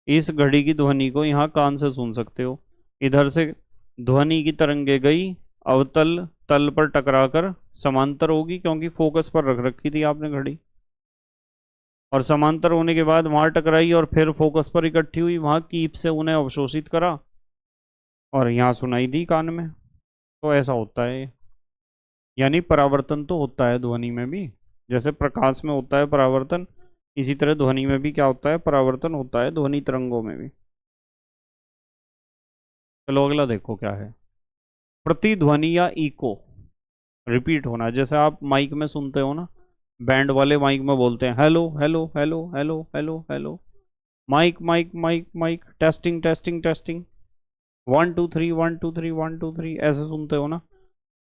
इस घड़ी की ध्वनि को, यहाँ कान से सुन सकते हो। इधर से ध्वनि की तरंगे गई अवतल तल पर टकराकर समांतर होगी, क्योंकि फोकस पर रख रखी थी आपने घड़ी, और समांतर होने के बाद वहां टकराई और फिर फोकस पर इकट्ठी हुई, वहां कीप से उन्हें अवशोषित करा और यहाँ सुनाई दी कान में। तो ऐसा होता है, यानी परावर्तन तो होता है ध्वनि में भी, जैसे प्रकाश में होता है परावर्तन, इसी तरह ध्वनि में भी क्या होता है? परावर्तन होता है, ध्वनि तरंगों में भी। चलो अगला देखो क्या है। प्रतिध्वनि या इको, रिपीट होना, जैसे आप माइक में सुनते हो ना, बैंड वाले माइक में बोलते हैं hello hello hello hello hello hello, mike mike mike mike, testing testing testing, 1 2 3 1 2 3 1 2 3, ऐसे सुनते हो ना,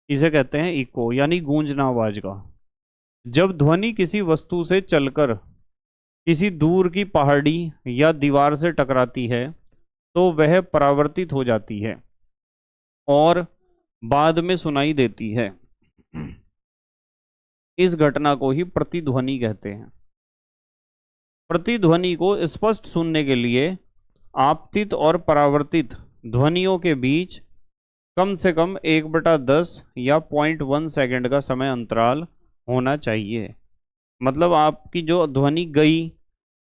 इसे कहते हैं इको, यानी गूंजना आवाज का। जब ध्वनि किसी वस्तु से चलकर किसी दूर की पहाड़ी या दीवार से टकराती है तो वह परावर्तित हो जाती है और बाद में सुनाई देती है। इस घटना को ही प्रतिध्वनि कहते हैं। प्रतिध्वनि को स्पष्ट सुनने के लिए आपतित और परावर्तित ध्वनियों के बीच कम से कम 1/10 या 0.1 सेकंड का समय अंतराल होना चाहिए। मतलब आपकी जो ध्वनि गई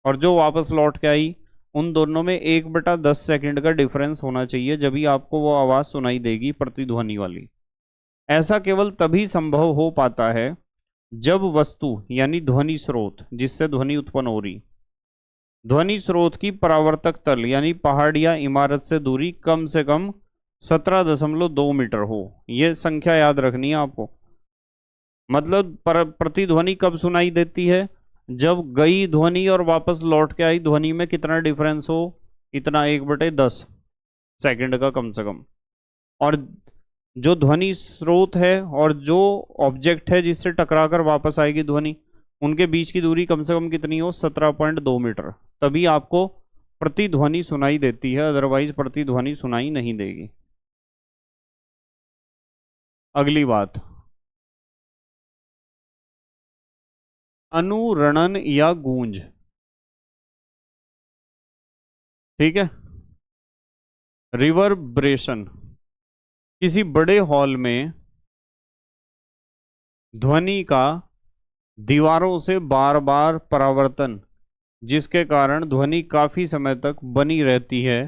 और जो वापस लौट के आई, उन दोनों में 1/10 सेकंड का डिफरेंस होना चाहिए, जब भी आपको वो आवाज़ सुनाई देगी प्रतिध्वनि वाली। ऐसा केवल तभी संभव हो पाता है जब वस्तु यानी ध्वनि स्रोत, जिससे ध्वनि उत्पन्न हो रही, ध्वनि स्रोत की परावर्तक तल यानी पहाड़ या इमारत से दूरी कम से कम 17.2 मीटर हो। यह संख्या याद रखनी है आपको। मतलब प्रतिध्वनि कब सुनाई देती है? जब गई ध्वनि और वापस लौट के आई ध्वनि में कितना डिफरेंस हो, इतना 1/10 सेकंड का कम से कम। और जो ध्वनि स्रोत है और जो ऑब्जेक्ट है जिससे टकराकर वापस आएगी ध्वनि, उनके बीच की दूरी कम से कम कितनी हो? 17.2 मीटर। तभी आपको प्रतिध्वनि सुनाई देती है, अदरवाइज प्रतिध्वनि सुनाई नहीं देगी। अगली बात, अनुरणन या गूंज। ठीक है, रिवर्ब्रेशन। किसी बड़े हॉल में ध्वनि का दीवारों से बार बार परावर्तन, जिसके कारण ध्वनि काफी समय तक बनी रहती है,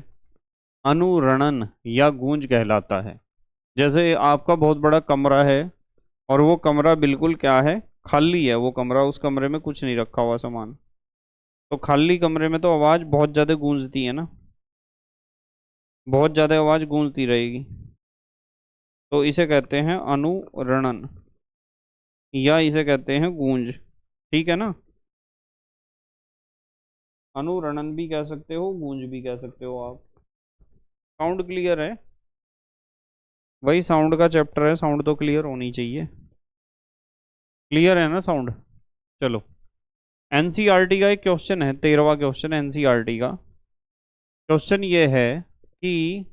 अनुरणन या गूंज कहलाता है। जैसे आपका बहुत बड़ा कमरा है और वो कमरा बिल्कुल क्या है, खाली है वो कमरा, उस कमरे में कुछ नहीं रखा हुआ सामान, तो खाली कमरे में तो आवाज़ बहुत ज़्यादा गूंजती है ना, बहुत ज़्यादा आवाज़ गूंजती रहेगी, तो इसे कहते हैं अनुरणन या इसे कहते हैं गूंज। ठीक है ना, अनुरणन भी कह सकते हो, गूंज भी कह सकते हो आप। साउंड क्लियर है? वही साउंड का चैप्टर है, साउंड तो क्लियर होनी चाहिए। क्लियर है ना साउंड? चलो, एनसीईआरटी का एक क्वेश्चन है, 13वां क्वेश्चन एनसीईआरटी का। क्वेश्चन ये है कि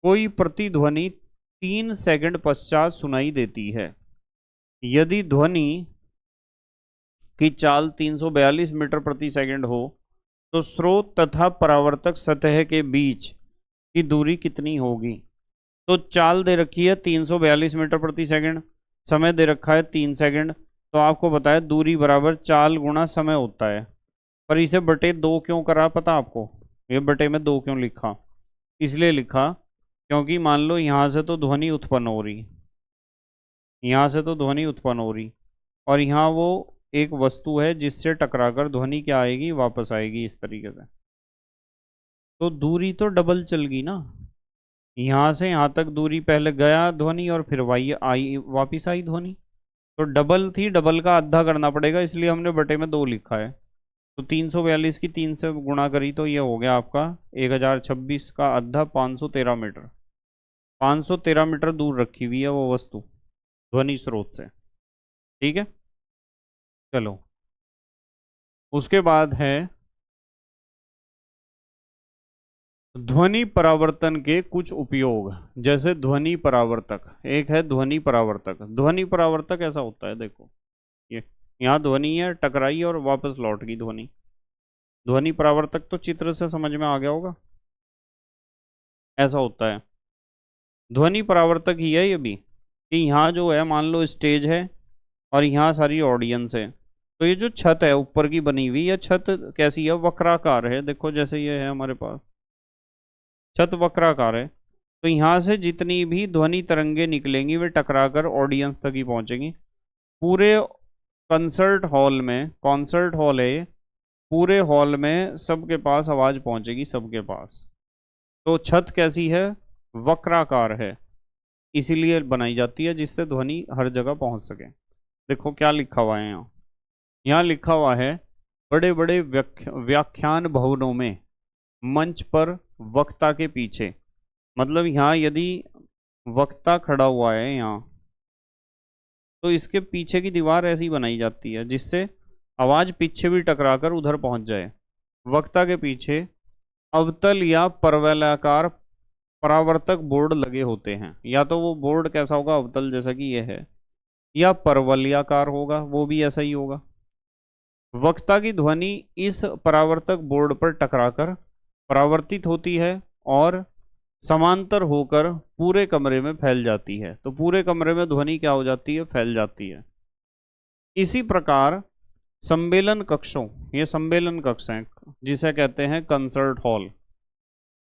कोई प्रतिध्वनि 3 सेकंड पश्चात सुनाई देती है। यदि ध्वनि की चाल 342 मीटर प्रति सेकंड हो तो स्रोत तथा परावर्तक सतह के बीच की दूरी कितनी होगी? तो चाल दे रखी है 342 मीटर प्रति सेकंड, समय दे रखा है 3 सेकंड, तो आपको बताया दूरी बराबर चाल गुणा समय होता है। पर इसे बटे 2 क्यों करा पता आपको? ये बटे में 2 क्यों लिखा? इसलिए लिखा क्योंकि मान लो यहाँ से तो ध्वनि उत्पन्न हो रही, यहाँ से तो ध्वनि उत्पन्न हो रही, और यहाँ वो एक वस्तु है जिससे टकराकर ध्वनि क्या आएगी, वापस आएगी इस तरीके से, तो दूरी तो डबल चल गई ना। यहाँ से यहाँ तक दूरी, पहले गया ध्वनि और फिर वाई आई, वापिस आई ध्वनि, तो डबल थी, डबल का आधा करना पड़ेगा, इसलिए हमने बटे में 2 लिखा है। तो 342 की 3 से गुणा करी तो ये हो गया आपका 1026 का आधा 513 मीटर। 513 मीटर दूर रखी हुई है वो वस्तु ध्वनि स्रोत से। ठीक है, चलो उसके बाद है ध्वनि परावर्तन के कुछ उपयोग। जैसे ध्वनि परावर्तक, एक है ध्वनि परावर्तक। ध्वनि परावर्तक ऐसा होता है, देखो ये यहाँ ध्वनि है, टकराई और वापस लौट गई ध्वनि। ध्वनि परावर्तक तो चित्र से समझ में आ गया होगा, ऐसा होता है। ध्वनि परावर्तक ही है ये भी, कि यहाँ जो है मान लो स्टेज है और यहाँ सारी ऑडियंस है, तो ये जो छत है ऊपर की बनी हुई, यह छत कैसी है, वक्राकार है। देखो जैसे ये है हमारे पास छत वक्राकार है, तो यहाँ से जितनी भी ध्वनि तरंगे निकलेंगी वे टकराकर ऑडियंस तक ही पहुँचेंगी। पूरे कंसर्ट हॉल में, कॉन्सर्ट हॉल है ये, पूरे हॉल में सबके पास आवाज़ पहुँचेगी, सबके पास। तो छत कैसी है? वक्राकार है, इसीलिए बनाई जाती है जिससे ध्वनि हर जगह पहुंच सके। देखो क्या लिखा हुआ है यहाँ। यहाँ लिखा हुआ है, बड़े बड़े व्याख्यान भवनों में मंच पर वक्ता के पीछे, मतलब यहाँ यदि वक्ता खड़ा हुआ है यहाँ, तो इसके पीछे की दीवार ऐसी बनाई जाती है जिससे आवाज पीछे भी टकराकर उधर पहुंच जाए। वक्ता के पीछे अवतल या परवलयाकार परावर्तक बोर्ड लगे होते हैं। या तो वो बोर्ड कैसा होगा, अवतल जैसा कि ये है, या परवलयाकार होगा, वो भी ऐसा ही होगा। वक्ता की ध्वनि इस परावर्तक बोर्ड पर टकराकर परावर्तित होती है और समांतर होकर पूरे कमरे में फैल जाती है। तो पूरे कमरे में ध्वनि क्या हो जाती है? फैल जाती है। इसी प्रकार सम्मेलन कक्षों, ये सम्मेलन कक्ष हैं जिसे कहते हैं कंसर्ट हॉल।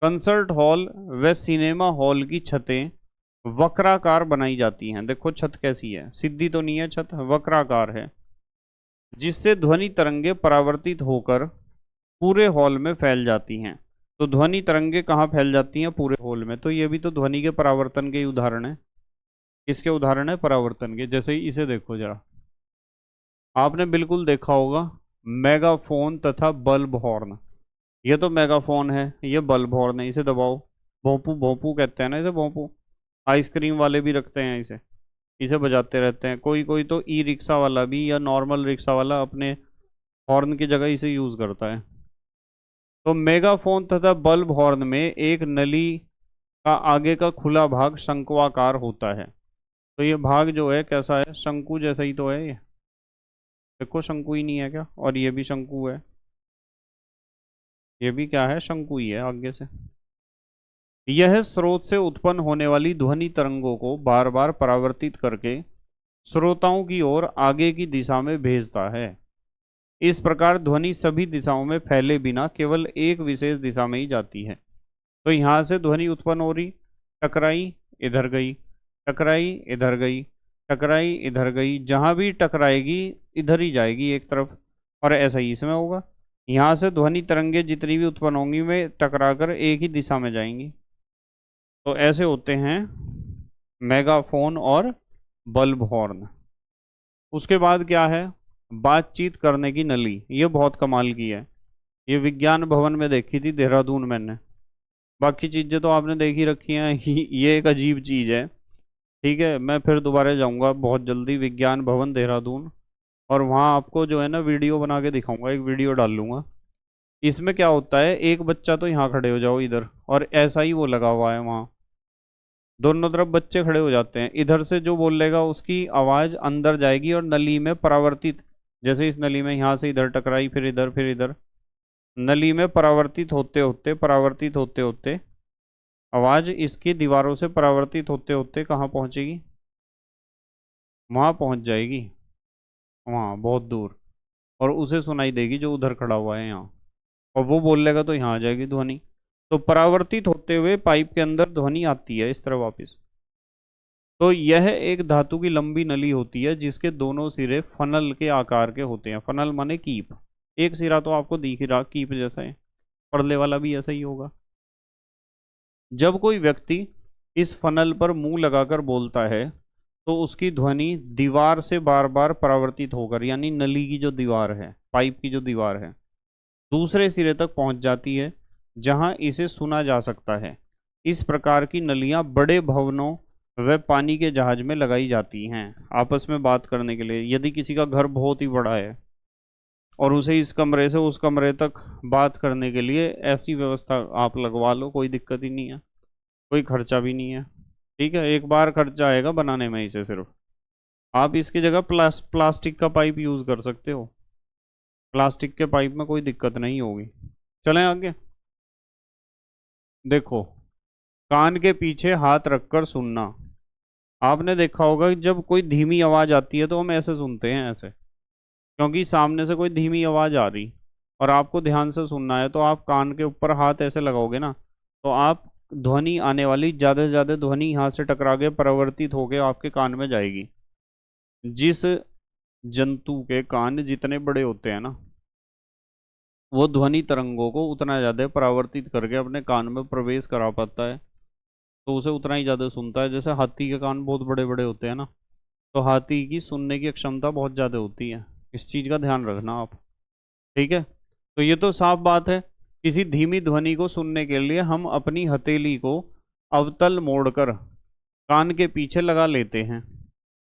कंसर्ट हॉल व सिनेमा हॉल की छतें वक्राकार बनाई जाती हैं। देखो छत कैसी है, सीधी तो नहीं है छत, वक्राकार है, जिससे ध्वनि तरंगे परावर्तित होकर पूरे हॉल में फैल जाती हैं। तो ध्वनि तरंगे कहाँ फैल जाती हैं? पूरे हॉल में। तो ये भी तो ध्वनि के परावर्तन के ही उदाहरण है। किसके उदाहरण है? परावर्तन के। जैसे ही इसे देखो जरा, आपने बिल्कुल देखा होगा मेगाफोन तथा बल्ब हॉर्न। ये तो मेगाफोन है, ये बल्ब हॉर्न है, इसे दबाओ, भोंपू भोंपू कहते हैं ना इसे, भोंपू। आइसक्रीम वाले भी रखते हैं इसे, इसे बजाते रहते हैं। कोई कोई तो ई रिक्शा वाला भी या नॉर्मल रिक्शा वाला अपने हॉर्न की जगह इसे यूज़ करता है। तो मेगाफोन तथा बल्ब हॉर्न में एक नली का आगे का खुला भाग शंक्वाकार होता है। तो ये भाग जो है कैसा है? शंकु जैसा ही तो है ये। देखो शंकु ही नहीं है क्या? और ये भी शंकु है, ये भी क्या है? शंकु ही है आगे से। यह स्रोत से उत्पन्न होने वाली ध्वनि तरंगों को बार बार परावर्तित करके श्रोताओं की ओर आगे की दिशा में भेजता है। इस प्रकार ध्वनि सभी दिशाओं में फैले बिना केवल एक विशेष दिशा में ही जाती है। तो यहाँ से ध्वनि उत्पन्न हो रही, टकराई इधर गई, टकराई इधर गई, टकराई इधर गई, जहाँ भी टकराएगी इधर ही जाएगी एक तरफ। और ऐसा ही इसमें होगा, यहाँ से ध्वनि तरंगे जितनी भी उत्पन्न होंगी वे टकराकर एक ही दिशा में जाएंगी। तो ऐसे होते हैं मेगाफोन और बल्ब हॉर्न। उसके बाद क्या है? बातचीत करने की नली। ये बहुत कमाल की है, ये विज्ञान भवन में देखी थी देहरादून मैंने। बाकी चीज़ें तो आपने देखी रखी हैं, ये एक अजीब चीज़ है। ठीक है, मैं फिर दोबारा जाऊंगा बहुत जल्दी विज्ञान भवन देहरादून, और वहाँ आपको जो है ना वीडियो बना के दिखाऊंगा, एक वीडियो डाल लूंगा। इसमें क्या होता है, एक बच्चा तो यहाँ खड़े हो जाओ इधर, और ऐसा ही वो लगा हुआ है वहाँ, दोनों तरफ बच्चे खड़े हो जाते हैं। इधर से जो बोलेगा उसकी आवाज़ अंदर जाएगी और नली में परावर्तित, जैसे इस नली में यहाँ से इधर टकराई, फिर इधर, फिर इधर, नली में परावर्तित होते होते, परावर्तित होते होते आवाज़ इसकी दीवारों से परावर्तित होते होते कहाँ पहुँचेगी? वहाँ पहुँच जाएगी, वहाँ बहुत दूर, और उसे सुनाई देगी जो उधर खड़ा हुआ है यहाँ, और वो बोलेगा तो यहाँ आ जाएगी ध्वनि। तो परावर्तित होते हुए पाइप के अंदर ध्वनि आती है इस तरह वापस। तो यह एक धातु की लंबी नली होती है जिसके दोनों सिरे फनल के आकार के होते हैं। फनल माने कीप, एक सिरा तो आपको दिख ही रहा कीप जैसा है, परले वाला भी ऐसा ही होगा। जब कोई व्यक्ति इस फनल पर मुंह लगाकर बोलता है तो उसकी ध्वनि दीवार से बार बार परावर्तित होकर, यानी नली की जो दीवार है, पाइप की जो दीवार है, दूसरे सिरे तक पहुंच जाती है जहां इसे सुना जा सकता है। इस प्रकार की नलियां बड़े भवनों व पानी के जहाज में लगाई जाती हैं आपस में बात करने के लिए। यदि किसी का घर बहुत ही बड़ा है और उसे इस कमरे से उस कमरे तक बात करने के लिए ऐसी व्यवस्था आप लगवा लो, कोई दिक्कत ही नहीं है, कोई खर्चा भी नहीं है। ठीक है, एक बार खर्चा आएगा बनाने में इसे सिर्फ। आप इसकी जगह प्लास्टिक का पाइप यूज़ कर सकते हो, प्लास्टिक के पाइप में कोई दिक्कत नहीं होगी। चलें आगे। देखो, कान के पीछे हाथ रखकर सुनना। आपने देखा होगा कि जब कोई धीमी आवाज़ आती है तो हम ऐसे सुनते हैं, ऐसे, क्योंकि सामने से कोई धीमी आवाज़ आ रही और आपको ध्यान से सुनना है, तो आप कान के ऊपर हाथ ऐसे लगाओगे ना, तो आप ध्वनि आने वाली ज़्यादा से ज़्यादा ध्वनि यहाँ से टकरा के परावर्तित होकर आपके कान में जाएगी। जिस जंतु के कान जितने बड़े होते हैं ना, वो ध्वनि तरंगों को उतना ज़्यादा परावर्तित करके अपने कान में प्रवेश करा पाता है, तो उसे उतना ही ज़्यादा सुनता है। जैसे हाथी के कान बहुत बड़े बड़े होते हैं ना, तो हाथी की सुनने की क्षमता बहुत ज़्यादा होती है। इस चीज़ का ध्यान रखना आप। ठीक है, तो ये तो साफ बात है। किसी धीमी ध्वनि को सुनने के लिए हम अपनी हथेली को अवतल मोड़कर कान के पीछे लगा लेते हैं,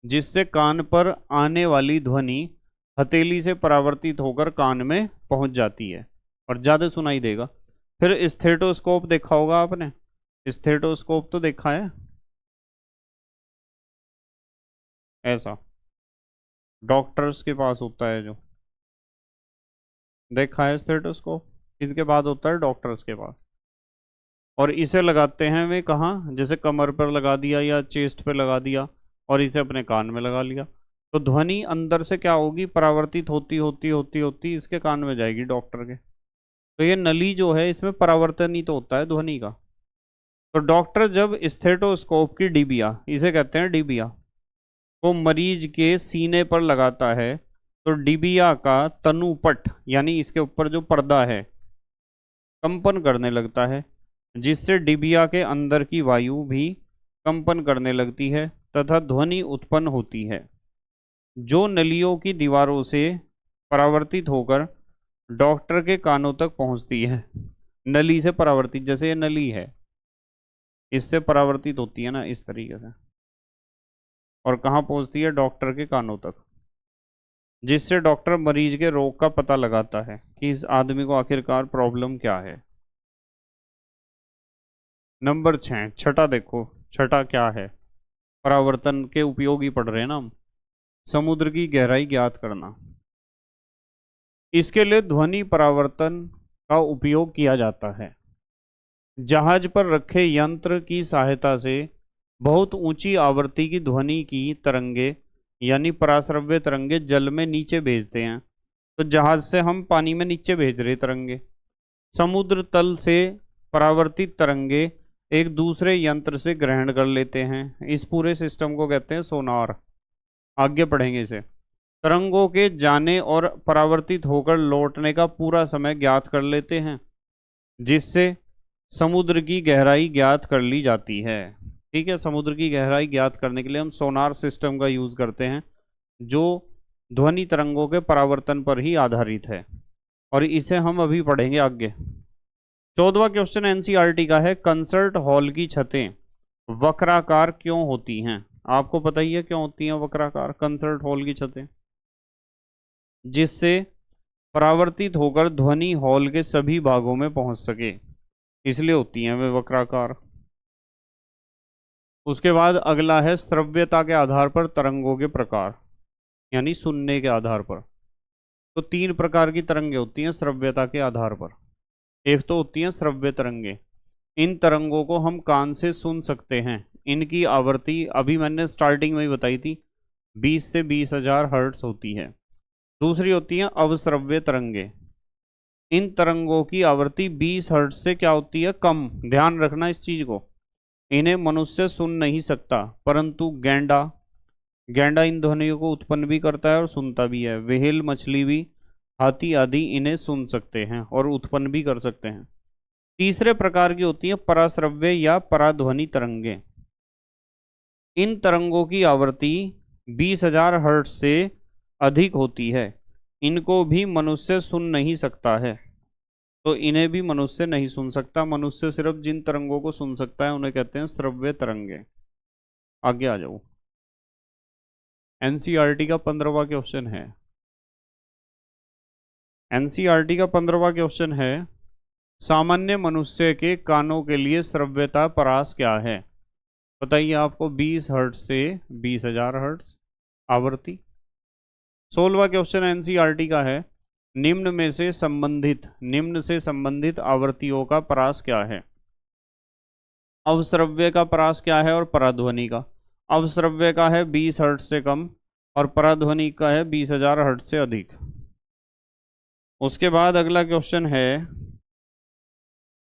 जिससे कान पर आने वाली ध्वनि हथेली से परावर्तित होकर कान में पहुंच जाती है और ज़्यादा सुनाई देगा। फिर स्टेथोस्कोप देखा होगा आपने, स्टेथोस्कोप तो देखा है, ऐसा डॉक्टर्स के पास होता है जो, देखा है स्टेथोस्कोप, किसके पास होता है? डॉक्टर्स के पास। और इसे लगाते हैं वे कहाँ? जैसे कमर पर लगा दिया या चेस्ट पे लगा दिया और इसे अपने कान में लगा लिया, तो ध्वनि अंदर से क्या होगी? परावर्तित होती होती होती होती इसके कान में जाएगी डॉक्टर के। तो ये नली जो है इसमें परावर्तन ही तो होता है ध्वनि का। तो डॉक्टर जब स्टेथोस्कोप की डिबिया, इसे कहते हैं डिबिया, को मरीज के सीने पर लगाता है, तो डिबिया का तनुपट यानी इसके ऊपर जो पर्दा है कंपन करने लगता है, जिससे डिबिया के अंदर की वायु भी कंपन करने लगती है तथा ध्वनि उत्पन्न होती है, जो नलियों की दीवारों से परावर्तित होकर डॉक्टर के कानों तक पहुंचती है। नली से परावर्तित, जैसे ये नली है इससे परावर्तित होती है ना इस तरीके से, और कहाँ पहुंचती है? डॉक्टर के कानों तक, जिससे डॉक्टर मरीज के रोग का पता लगाता है कि इस आदमी को आखिरकार प्रॉब्लम क्या है। नंबर 6, छठा देखो, छठा क्या है? परावर्तन के उपयोग ही पढ़ रहे हैं ना हम। समुद्र की गहराई ज्ञात करना। इसके लिए ध्वनि परावर्तन का उपयोग किया जाता है। जहाज पर रखे यंत्र की सहायता से बहुत ऊंची आवृत्ति की ध्वनि की तरंगे यानी पराश्रव्य तरंगे जल में नीचे भेजते हैं। तो जहाज से हम पानी में नीचे भेज रहे तरंगे, समुद्र तल से परावर्तित तरंगे एक दूसरे यंत्र से ग्रहण कर लेते हैं। इस पूरे सिस्टम को कहते हैं सोनार। आगे पढ़ेंगे इसे। तरंगों के जाने और परावर्तित होकर लौटने का पूरा समय ज्ञात कर लेते हैं, जिससे समुद्र की गहराई ज्ञात कर ली जाती है। ठीक है, समुद्र की गहराई ज्ञात करने के लिए हम सोनार सिस्टम का यूज करते हैं, जो ध्वनि तरंगों के परावर्तन पर ही आधारित है, और इसे हम अभी पढ़ेंगे आगे। 14वां क्वेश्चन एनसीईआरटी का है, कंसर्ट हॉल की छतें वक्राकार क्यों होती हैं? आपको पता ही है क्यों होती हैं वक्राकार कंसर्ट हॉल की छतें? जिससे परावर्तित होकर ध्वनि हॉल के सभी भागों में पहुंच सके, इसलिए होती हैं वे वक्राकार। उसके बाद अगला है श्रव्यता के आधार पर तरंगों के प्रकार, यानी सुनने के आधार पर। तो 3 प्रकार की तरंगें होती हैं श्रव्यता के आधार पर। एक तो होती हैं श्रव्य तरंगे, इन तरंगों को हम कान से सुन सकते हैं। इनकी आवृत्ति अभी मैंने स्टार्टिंग में ही बताई थी, 20 से 20,000 हर्ट्ज होती है। दूसरी होती हैं अवश्रव्य तरंगे, इन तरंगों की आवृत्ति 20 हर्ट्ज से क्या होती है? कम। ध्यान रखना इस चीज को। इन्हें मनुष्य सुन नहीं सकता, परंतु गैंडा गैंडा इन ध्वनियों को उत्पन्न भी करता है और सुनता भी है। व्हेल मछली भी, हाथी आदि इन्हें सुन सकते हैं और उत्पन्न भी कर सकते हैं। तीसरे प्रकार की होती है पराश्रव्य या पराध्वनि तरंगे। इन तरंगों की आवृत्ति 20,000 हर्ट्ज से अधिक होती है। इनको भी मनुष्य सुन नहीं सकता है, तो इन्हें भी मनुष्य नहीं सुन सकता। मनुष्य सिर्फ जिन तरंगों को सुन सकता है उन्हें कहते हैं श्रव्य तरंगे। आगे आ जाओ। एनसीईआरटी का 15वां क्वेश्चन है। एनसीईआरटी का 15वां क्वेश्चन है, सामान्य मनुष्य के कानों के लिए श्रव्यता परास क्या है? बताइए आपको। 20 हर्ट्ज से 20,000 हर्ट्ज आवृत्ति। 16वां क्वेश्चन एनसीईआरटी का है, निम्न से संबंधित आवृत्तियों का परास क्या है? अवश्रव्य का परास क्या है और पराध्वनि का? अवश्रव्य का है 20 हर्ट्ज से कम और पराध्वनि का है 20,000 हर्ट्ज से अधिक। उसके बाद अगला क्वेश्चन है,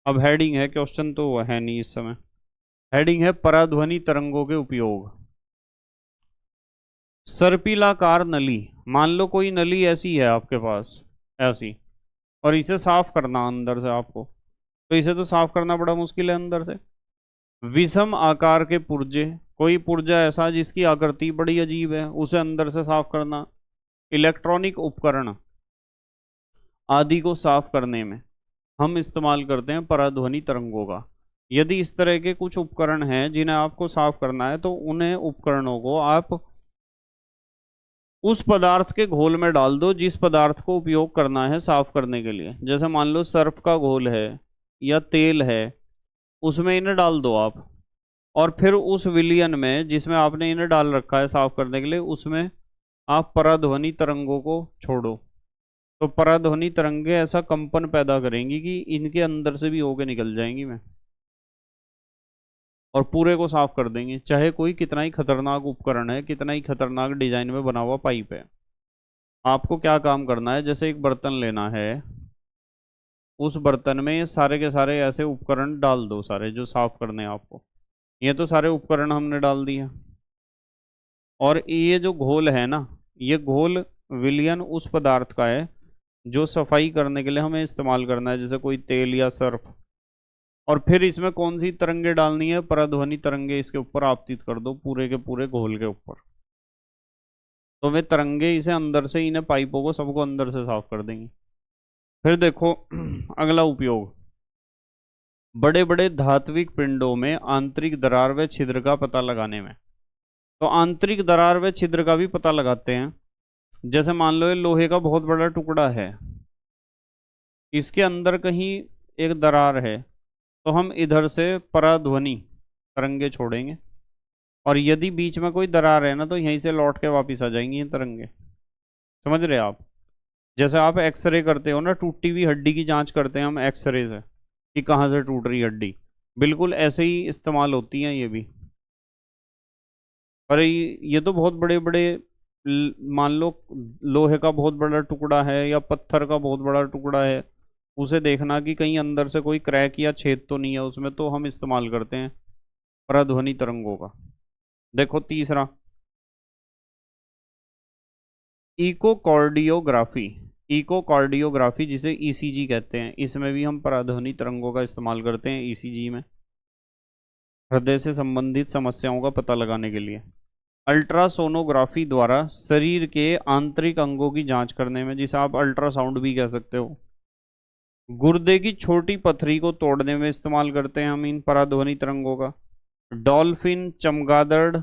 अब हेडिंग है, क्वेश्चन तो है नहीं इस समय। हेडिंग है पराध्वनि तरंगों के उपयोग। सर्पिलाकार नली, मान लो कोई नली ऐसी है आपके पास, ऐसी, और इसे साफ करना अंदर से आपको, तो इसे तो साफ करना बड़ा मुश्किल है अंदर से। विषम आकार के पुर्जे, कोई पुर्जा ऐसा जिसकी आकृति बड़ी अजीब है, उसे अंदर से साफ करना। इलेक्ट्रॉनिक उपकरण आदि को साफ करने में हम इस्तेमाल करते हैं पराध्वनि तरंगों का। यदि इस तरह के कुछ उपकरण हैं जिन्हें आपको साफ करना है, तो उन्हें उपकरणों को आप उस पदार्थ के घोल में डाल दो जिस पदार्थ को उपयोग करना है साफ करने के लिए। जैसे मान लो सर्फ का घोल है या तेल है, उसमें इन्हें डाल दो आप, और फिर उस विलयन में जिसमें आपने इन्हें डाल रखा है साफ करने के लिए, उसमें आप पराध्वनि तरंगों को छोड़ो। तो पराध्वनि तरंगे ऐसा कंपन पैदा करेंगी कि इनके अंदर से भी होके निकल जाएंगी मैं, और पूरे को साफ कर देंगे, चाहे कोई कितना ही खतरनाक उपकरण है, कितना ही खतरनाक डिजाइन में बना हुआ पाइप है। आपको क्या काम करना है, जैसे एक बर्तन लेना है, उस बर्तन में ये सारे के सारे ऐसे उपकरण डाल दो, सारे जो साफ करने हैं आपको। ये तो सारे उपकरण हमने डाल दिए, और ये जो घोल है ना, ये घोल विलयन उस पदार्थ का है जो सफाई करने के लिए हमें इस्तेमाल करना है, जैसे कोई तेल या सर्फ। और फिर इसमें कौन सी तरंगे डालनी है, पराध्वनि तरंगे इसके ऊपर आपतित कर दो, पूरे के पूरे घोल के ऊपर। तो वे तरंगे इसे अंदर से, इन्हें पाइपों को सबको अंदर से साफ कर देंगी। फिर देखो अगला उपयोग, बड़े बड़े धात्विक पिंडों में आंतरिक दरार व छिद्र का पता लगाने में। तो आंतरिक दरार व छिद्र का भी पता लगाते हैं। जैसे मान लो ये लोहे का बहुत बड़ा टुकड़ा है, इसके अंदर कहीं एक दरार है, तो हम इधर से पराध्वनि तरंगे छोड़ेंगे, और यदि बीच में कोई दरार है ना, तो यहीं से लौट के वापस आ जाएंगी ये तरंगे। समझ रहे आप? जैसे आप एक्सरे करते हो ना, टूटी हुई हड्डी की जांच करते हैं हम एक्सरे से कि कहाँ से टूट रही हड्डी, बिल्कुल ऐसे ही इस्तेमाल होती हैं ये भी। पर ये तो बहुत बड़े बड़े, मान लो लोहे का बहुत बड़ा टुकड़ा है या पत्थर का बहुत बड़ा टुकड़ा है, उसे देखना कि कहीं अंदर से कोई क्रैक या छेद तो नहीं है उसमें, तो हम इस्तेमाल करते हैं पराध्वनि तरंगों का। देखो तीसरा, इकोकार्डियोग्राफी। इकोकार्डियोग्राफी जिसे ईसीजी कहते हैं, इसमें भी हम पराध्वनि तरंगों का इस्तेमाल करते हैं ईसीजी में, हृदय से संबंधित समस्याओं का पता लगाने के लिए। अल्ट्रासोनोग्राफी द्वारा शरीर के आंतरिक अंगों की जांच करने में, जिसे आप अल्ट्रासाउंड भी कह सकते हो। गुर्दे की छोटी पथरी को तोड़ने में इस्तेमाल करते हैं हम इन पराध्वनि तरंगों का। डॉल्फिन, चमगादड़,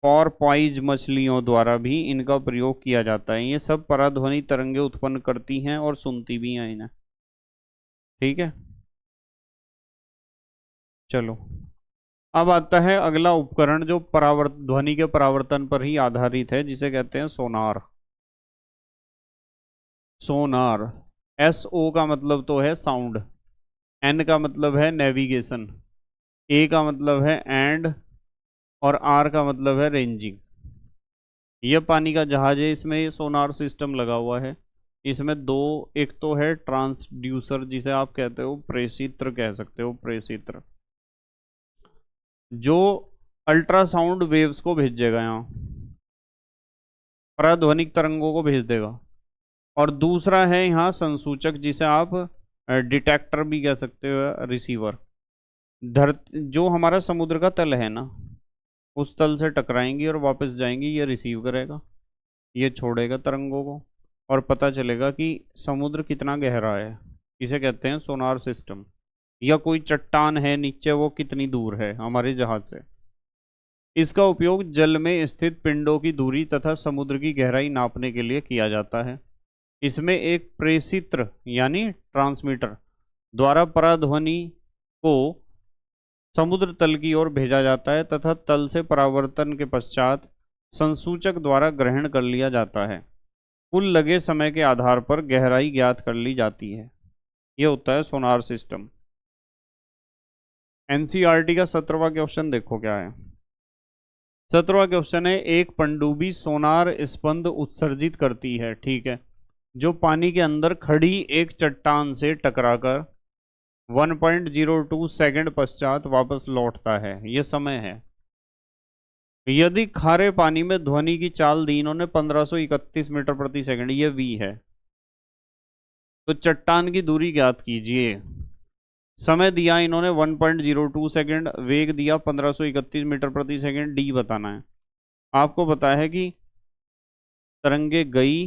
पॉर्पॉइज मछलियों द्वारा भी इनका प्रयोग किया जाता है। ये सब पराध्वनि तरंगे उत्पन्न करती हैं और सुनती भी हैं इन्हें। ठीक है, चलो अब आता है अगला उपकरण जो ध्वनि के परावर्तन पर ही आधारित है, जिसे कहते हैं सोनार। सोनार, एस ओ का मतलब तो है साउंड, एन का मतलब है नेविगेशन, ए का मतलब है एंड, और आर का मतलब है रेंजिंग। यह पानी का जहाज है, इसमें सोनार सिस्टम लगा हुआ है। इसमें दो, एक तो है ट्रांसड्यूसर जिसे आप कहते हो प्रेषित्र कह सकते हो, प्रेषित्र, जो अल्ट्रासाउंड वेव्स को भेजेगा, यहाँ पराध्वनिक तरंगों को भेज देगा। और दूसरा है यहाँ संसूचक, जिसे आप डिटेक्टर भी कह सकते हो, रिसीवर। जो हमारा समुद्र का तल है ना, उस तल से टकराएंगी और वापस जाएंगी, ये रिसीव करेगा, ये छोड़ेगा तरंगों को, और पता चलेगा कि समुद्र कितना गहरा है। इसे कहते हैं सोनार सिस्टम। या कोई चट्टान है नीचे, वो कितनी दूर है हमारे जहाज से। इसका उपयोग जल में स्थित पिंडों की दूरी तथा समुद्र की गहराई नापने के लिए किया जाता है। इसमें एक प्रेषित्र यानी ट्रांसमीटर द्वारा पराध्वनि को समुद्र तल की ओर भेजा जाता है तथा तल से परावर्तन के पश्चात संसूचक द्वारा ग्रहण कर लिया जाता है। कुल लगे समय के आधार पर गहराई ज्ञात कर ली जाती है। यह होता है सोनार सिस्टम। एनसीईआरटी का 17वां क्वेश्चन देखो क्या है। 17वां क्वेश्चन है, एक पनडुब्बी सोनार स्पंद उत्सर्जित करती है, ठीक है, जो पानी के अंदर खड़ी एक चट्टान से टकराकर 1.02 सेकंड पश्चात वापस लौटता है। यह समय है। यदि खारे पानी में ध्वनि की चाल दी इन्होंने 1531 मीटर प्रति सेकंड, ये वी है। तो चट्टान की दूरी ज्ञात कीजिए। समय दिया इन्होंने 1.02 सेकेंड, वेग दिया 1531 मीटर प्रति सेकेंड, डी बताना है। आपको पता है कि तरंगे गई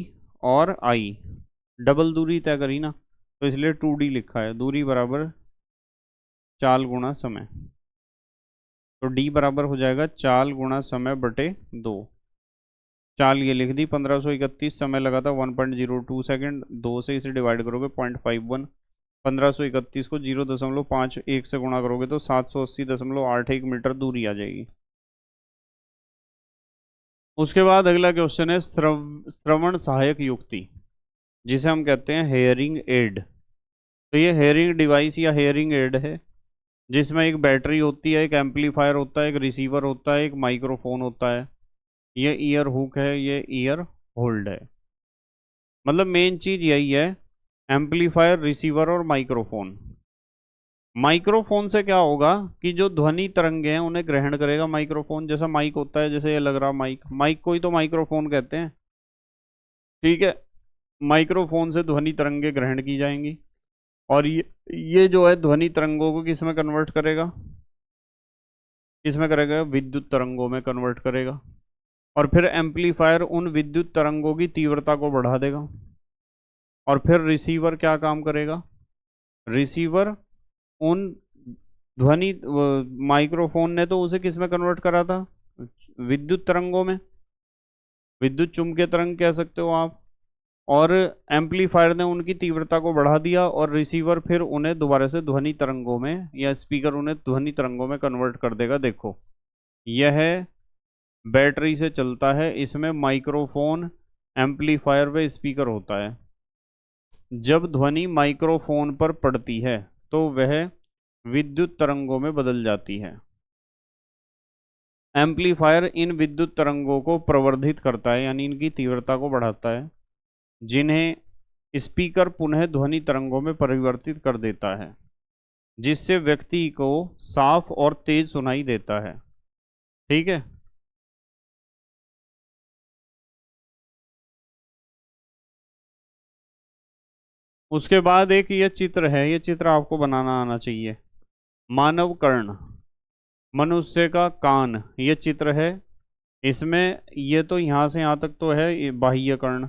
और आई, डबल दूरी तय करी ना, तो इसलिए 2D लिखा है। दूरी बराबर चाल गुणा समय, तो डी बराबर हो जाएगा चाल गुणा समय बटे 2। चाल ये लिख दी 1531, समय लगा था 1.02 सेकेंड, 2 से इसे डिवाइड करोगे 0.51, 1531 को 0.51 से गुणा करोगे तो 780.81 मीटर दूरी आ जाएगी। उसके बाद अगला क्वेश्चन है श्रवण सहायक युक्ति, जिसे हम कहते हैं हेयरिंग एड। तो ये हेयरिंग डिवाइस या हेयरिंग एड है, जिसमें एक बैटरी होती है, एक एम्पलीफायर होता है, एक रिसीवर होता है, एक माइक्रोफोन होता है। ये ईयर हुक है, ये ईयर होल्ड है। मतलब मेन चीज यही है, एम्पलीफायर, रिसीवर और माइक्रोफोन। माइक्रोफोन से क्या होगा कि जो ध्वनि तरंगे हैं उन्हें ग्रहण करेगा माइक्रोफोन। जैसा माइक होता है, जैसे ये लग रहा माइक, माइक को ही तो माइक्रोफोन कहते हैं। ठीक है, माइक्रोफोन से ध्वनि तरंगे ग्रहण की जाएंगी, और ये जो है ध्वनि तरंगों को किस में कन्वर्ट करेगा, किसमें करेगा, विद्युत तरंगों में कन्वर्ट करेगा। और फिर एम्पलीफायर उन विद्युत तरंगों की तीव्रता को बढ़ा देगा। और फिर रिसीवर क्या काम करेगा, रिसीवर उन ध्वनि, माइक्रोफोन ने तो उसे किस में कन्वर्ट करा था, विद्युत तरंगों में, विद्युत चुम्बकीय तरंग कह सकते हो आप। और एम्पलीफायर ने उनकी तीव्रता को बढ़ा दिया, और रिसीवर फिर उन्हें दोबारा से ध्वनि तरंगों में, या स्पीकर उन्हें ध्वनि तरंगों में कन्वर्ट कर देगा। देखो यह बैटरी से चलता है, इसमें माइक्रोफोन, एम्पलीफायर व स्पीकर होता है। जब ध्वनि माइक्रोफोन पर पड़ती है तो वह विद्युत तरंगों में बदल जाती है। एम्पलीफायर इन विद्युत तरंगों को प्रवर्धित करता है, यानी इनकी तीव्रता को बढ़ाता है, जिन्हें स्पीकर पुनः ध्वनि तरंगों में परिवर्तित कर देता है, जिससे व्यक्ति को साफ और तेज सुनाई देता है। ठीक है, उसके बाद एक ये चित्र है, ये चित्र आपको बनाना आना चाहिए। मानव कर्ण, मनुष्य का कान, ये चित्र है। इसमें ये तो यहाँ से यहाँ तक तो है ये बाह्य कर्ण,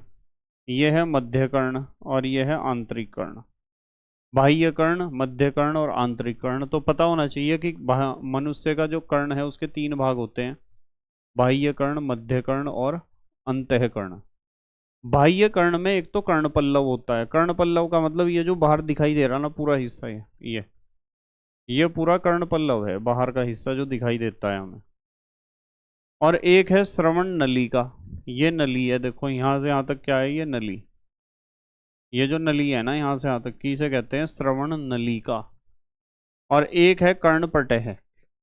ये है मध्य कर्ण, और ये है आंतरिक कर्ण। बाह्य कर्ण, मध्य कर्ण और आंतरिक कर्ण। तो पता होना चाहिए कि मनुष्य का जो कर्ण है उसके 3 भाग होते हैं, बाह्य कर्ण, मध्य कर्ण और अंतःकर्ण। बाह्य कर्ण में एक तो कर्ण पल्लव होता है। कर्ण पल्लव का मतलब ये जो बाहर दिखाई दे रहा ना पूरा हिस्सा है, ये पूरा कर्ण पल्लव है, बाहर का हिस्सा जो दिखाई देता है हमें। और एक है श्रवण नलिका, ये नली है, देखो यहाँ से यहाँ तक क्या है, ये नली, ये जो नली है ना यहाँ से यहाँ तक की, इसे कहते हैं श्रवण नलिका। और एक है कर्णपटय है।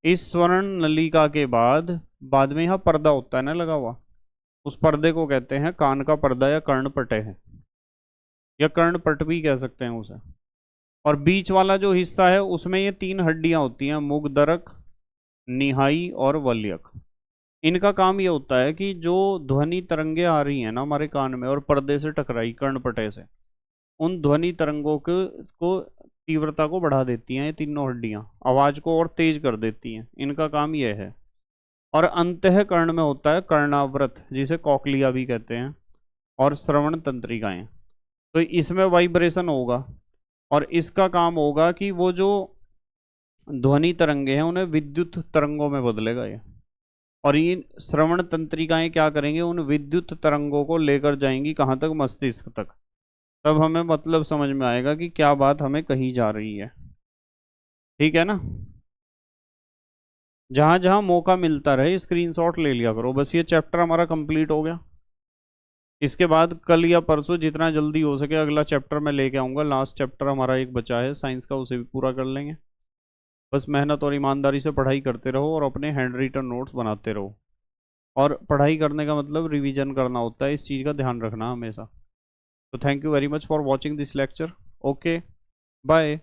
इस स्वर्ण नलिका के बाद में यहाँ पर्दा होता है ना लगा हुआ, उस पर्दे को कहते हैं कान का पर्दा या कर्णपटय है, या कर्णपट भी कह सकते हैं उसे। और बीच वाला जो हिस्सा है उसमें ये 3 हड्डियां होती हैं, मुगदरक, निहाई और वल्यक। इनका काम ये होता है कि जो ध्वनि तरंगे आ रही हैं ना हमारे कान में और पर्दे से टकराई कर्णपटय से, उन ध्वनि तरंगों को तीव्रता को बढ़ा देती हैं ये तीनों हड्डियां, आवाज को और तेज कर देती हैं, इनका काम यह है। और अंतःकर्ण में होता है कर्णावृत, जिसे कॉकलिया भी कहते हैं, और श्रवण तंत्रिकाएं। तो इसमें वाइब्रेशन होगा, और इसका काम होगा कि वो जो ध्वनि तरंगे हैं उन्हें विद्युत तरंगों में बदलेगा ये। और ये श्रवण तंत्रिकाएं क्या करेंगे, उन विद्युत तरंगों को लेकर जाएंगी कहाँ तक, मस्तिष्क तक। तब हमें मतलब समझ में आएगा कि क्या बात हमें कही जा रही है। ठीक है ना, जहां जहां मौका मिलता रहे स्क्रीनशॉट ले लिया करो। बस ये चैप्टर हमारा कंप्लीट हो गया। इसके बाद कल या परसों जितना जल्दी हो सके अगला चैप्टर मैं लेके आऊँगा। लास्ट चैप्टर हमारा एक बचा है साइंस का, उसे भी पूरा कर लेंगे। बस मेहनत और ईमानदारी से पढ़ाई करते रहो और अपने हैंड रिटन नोट्स बनाते रहो। और पढ़ाई करने का मतलब रिवीजन करना होता है, इस चीज़ का ध्यान रखना हमेशा। तो thank you very much for watching this lecture. Okay, bye.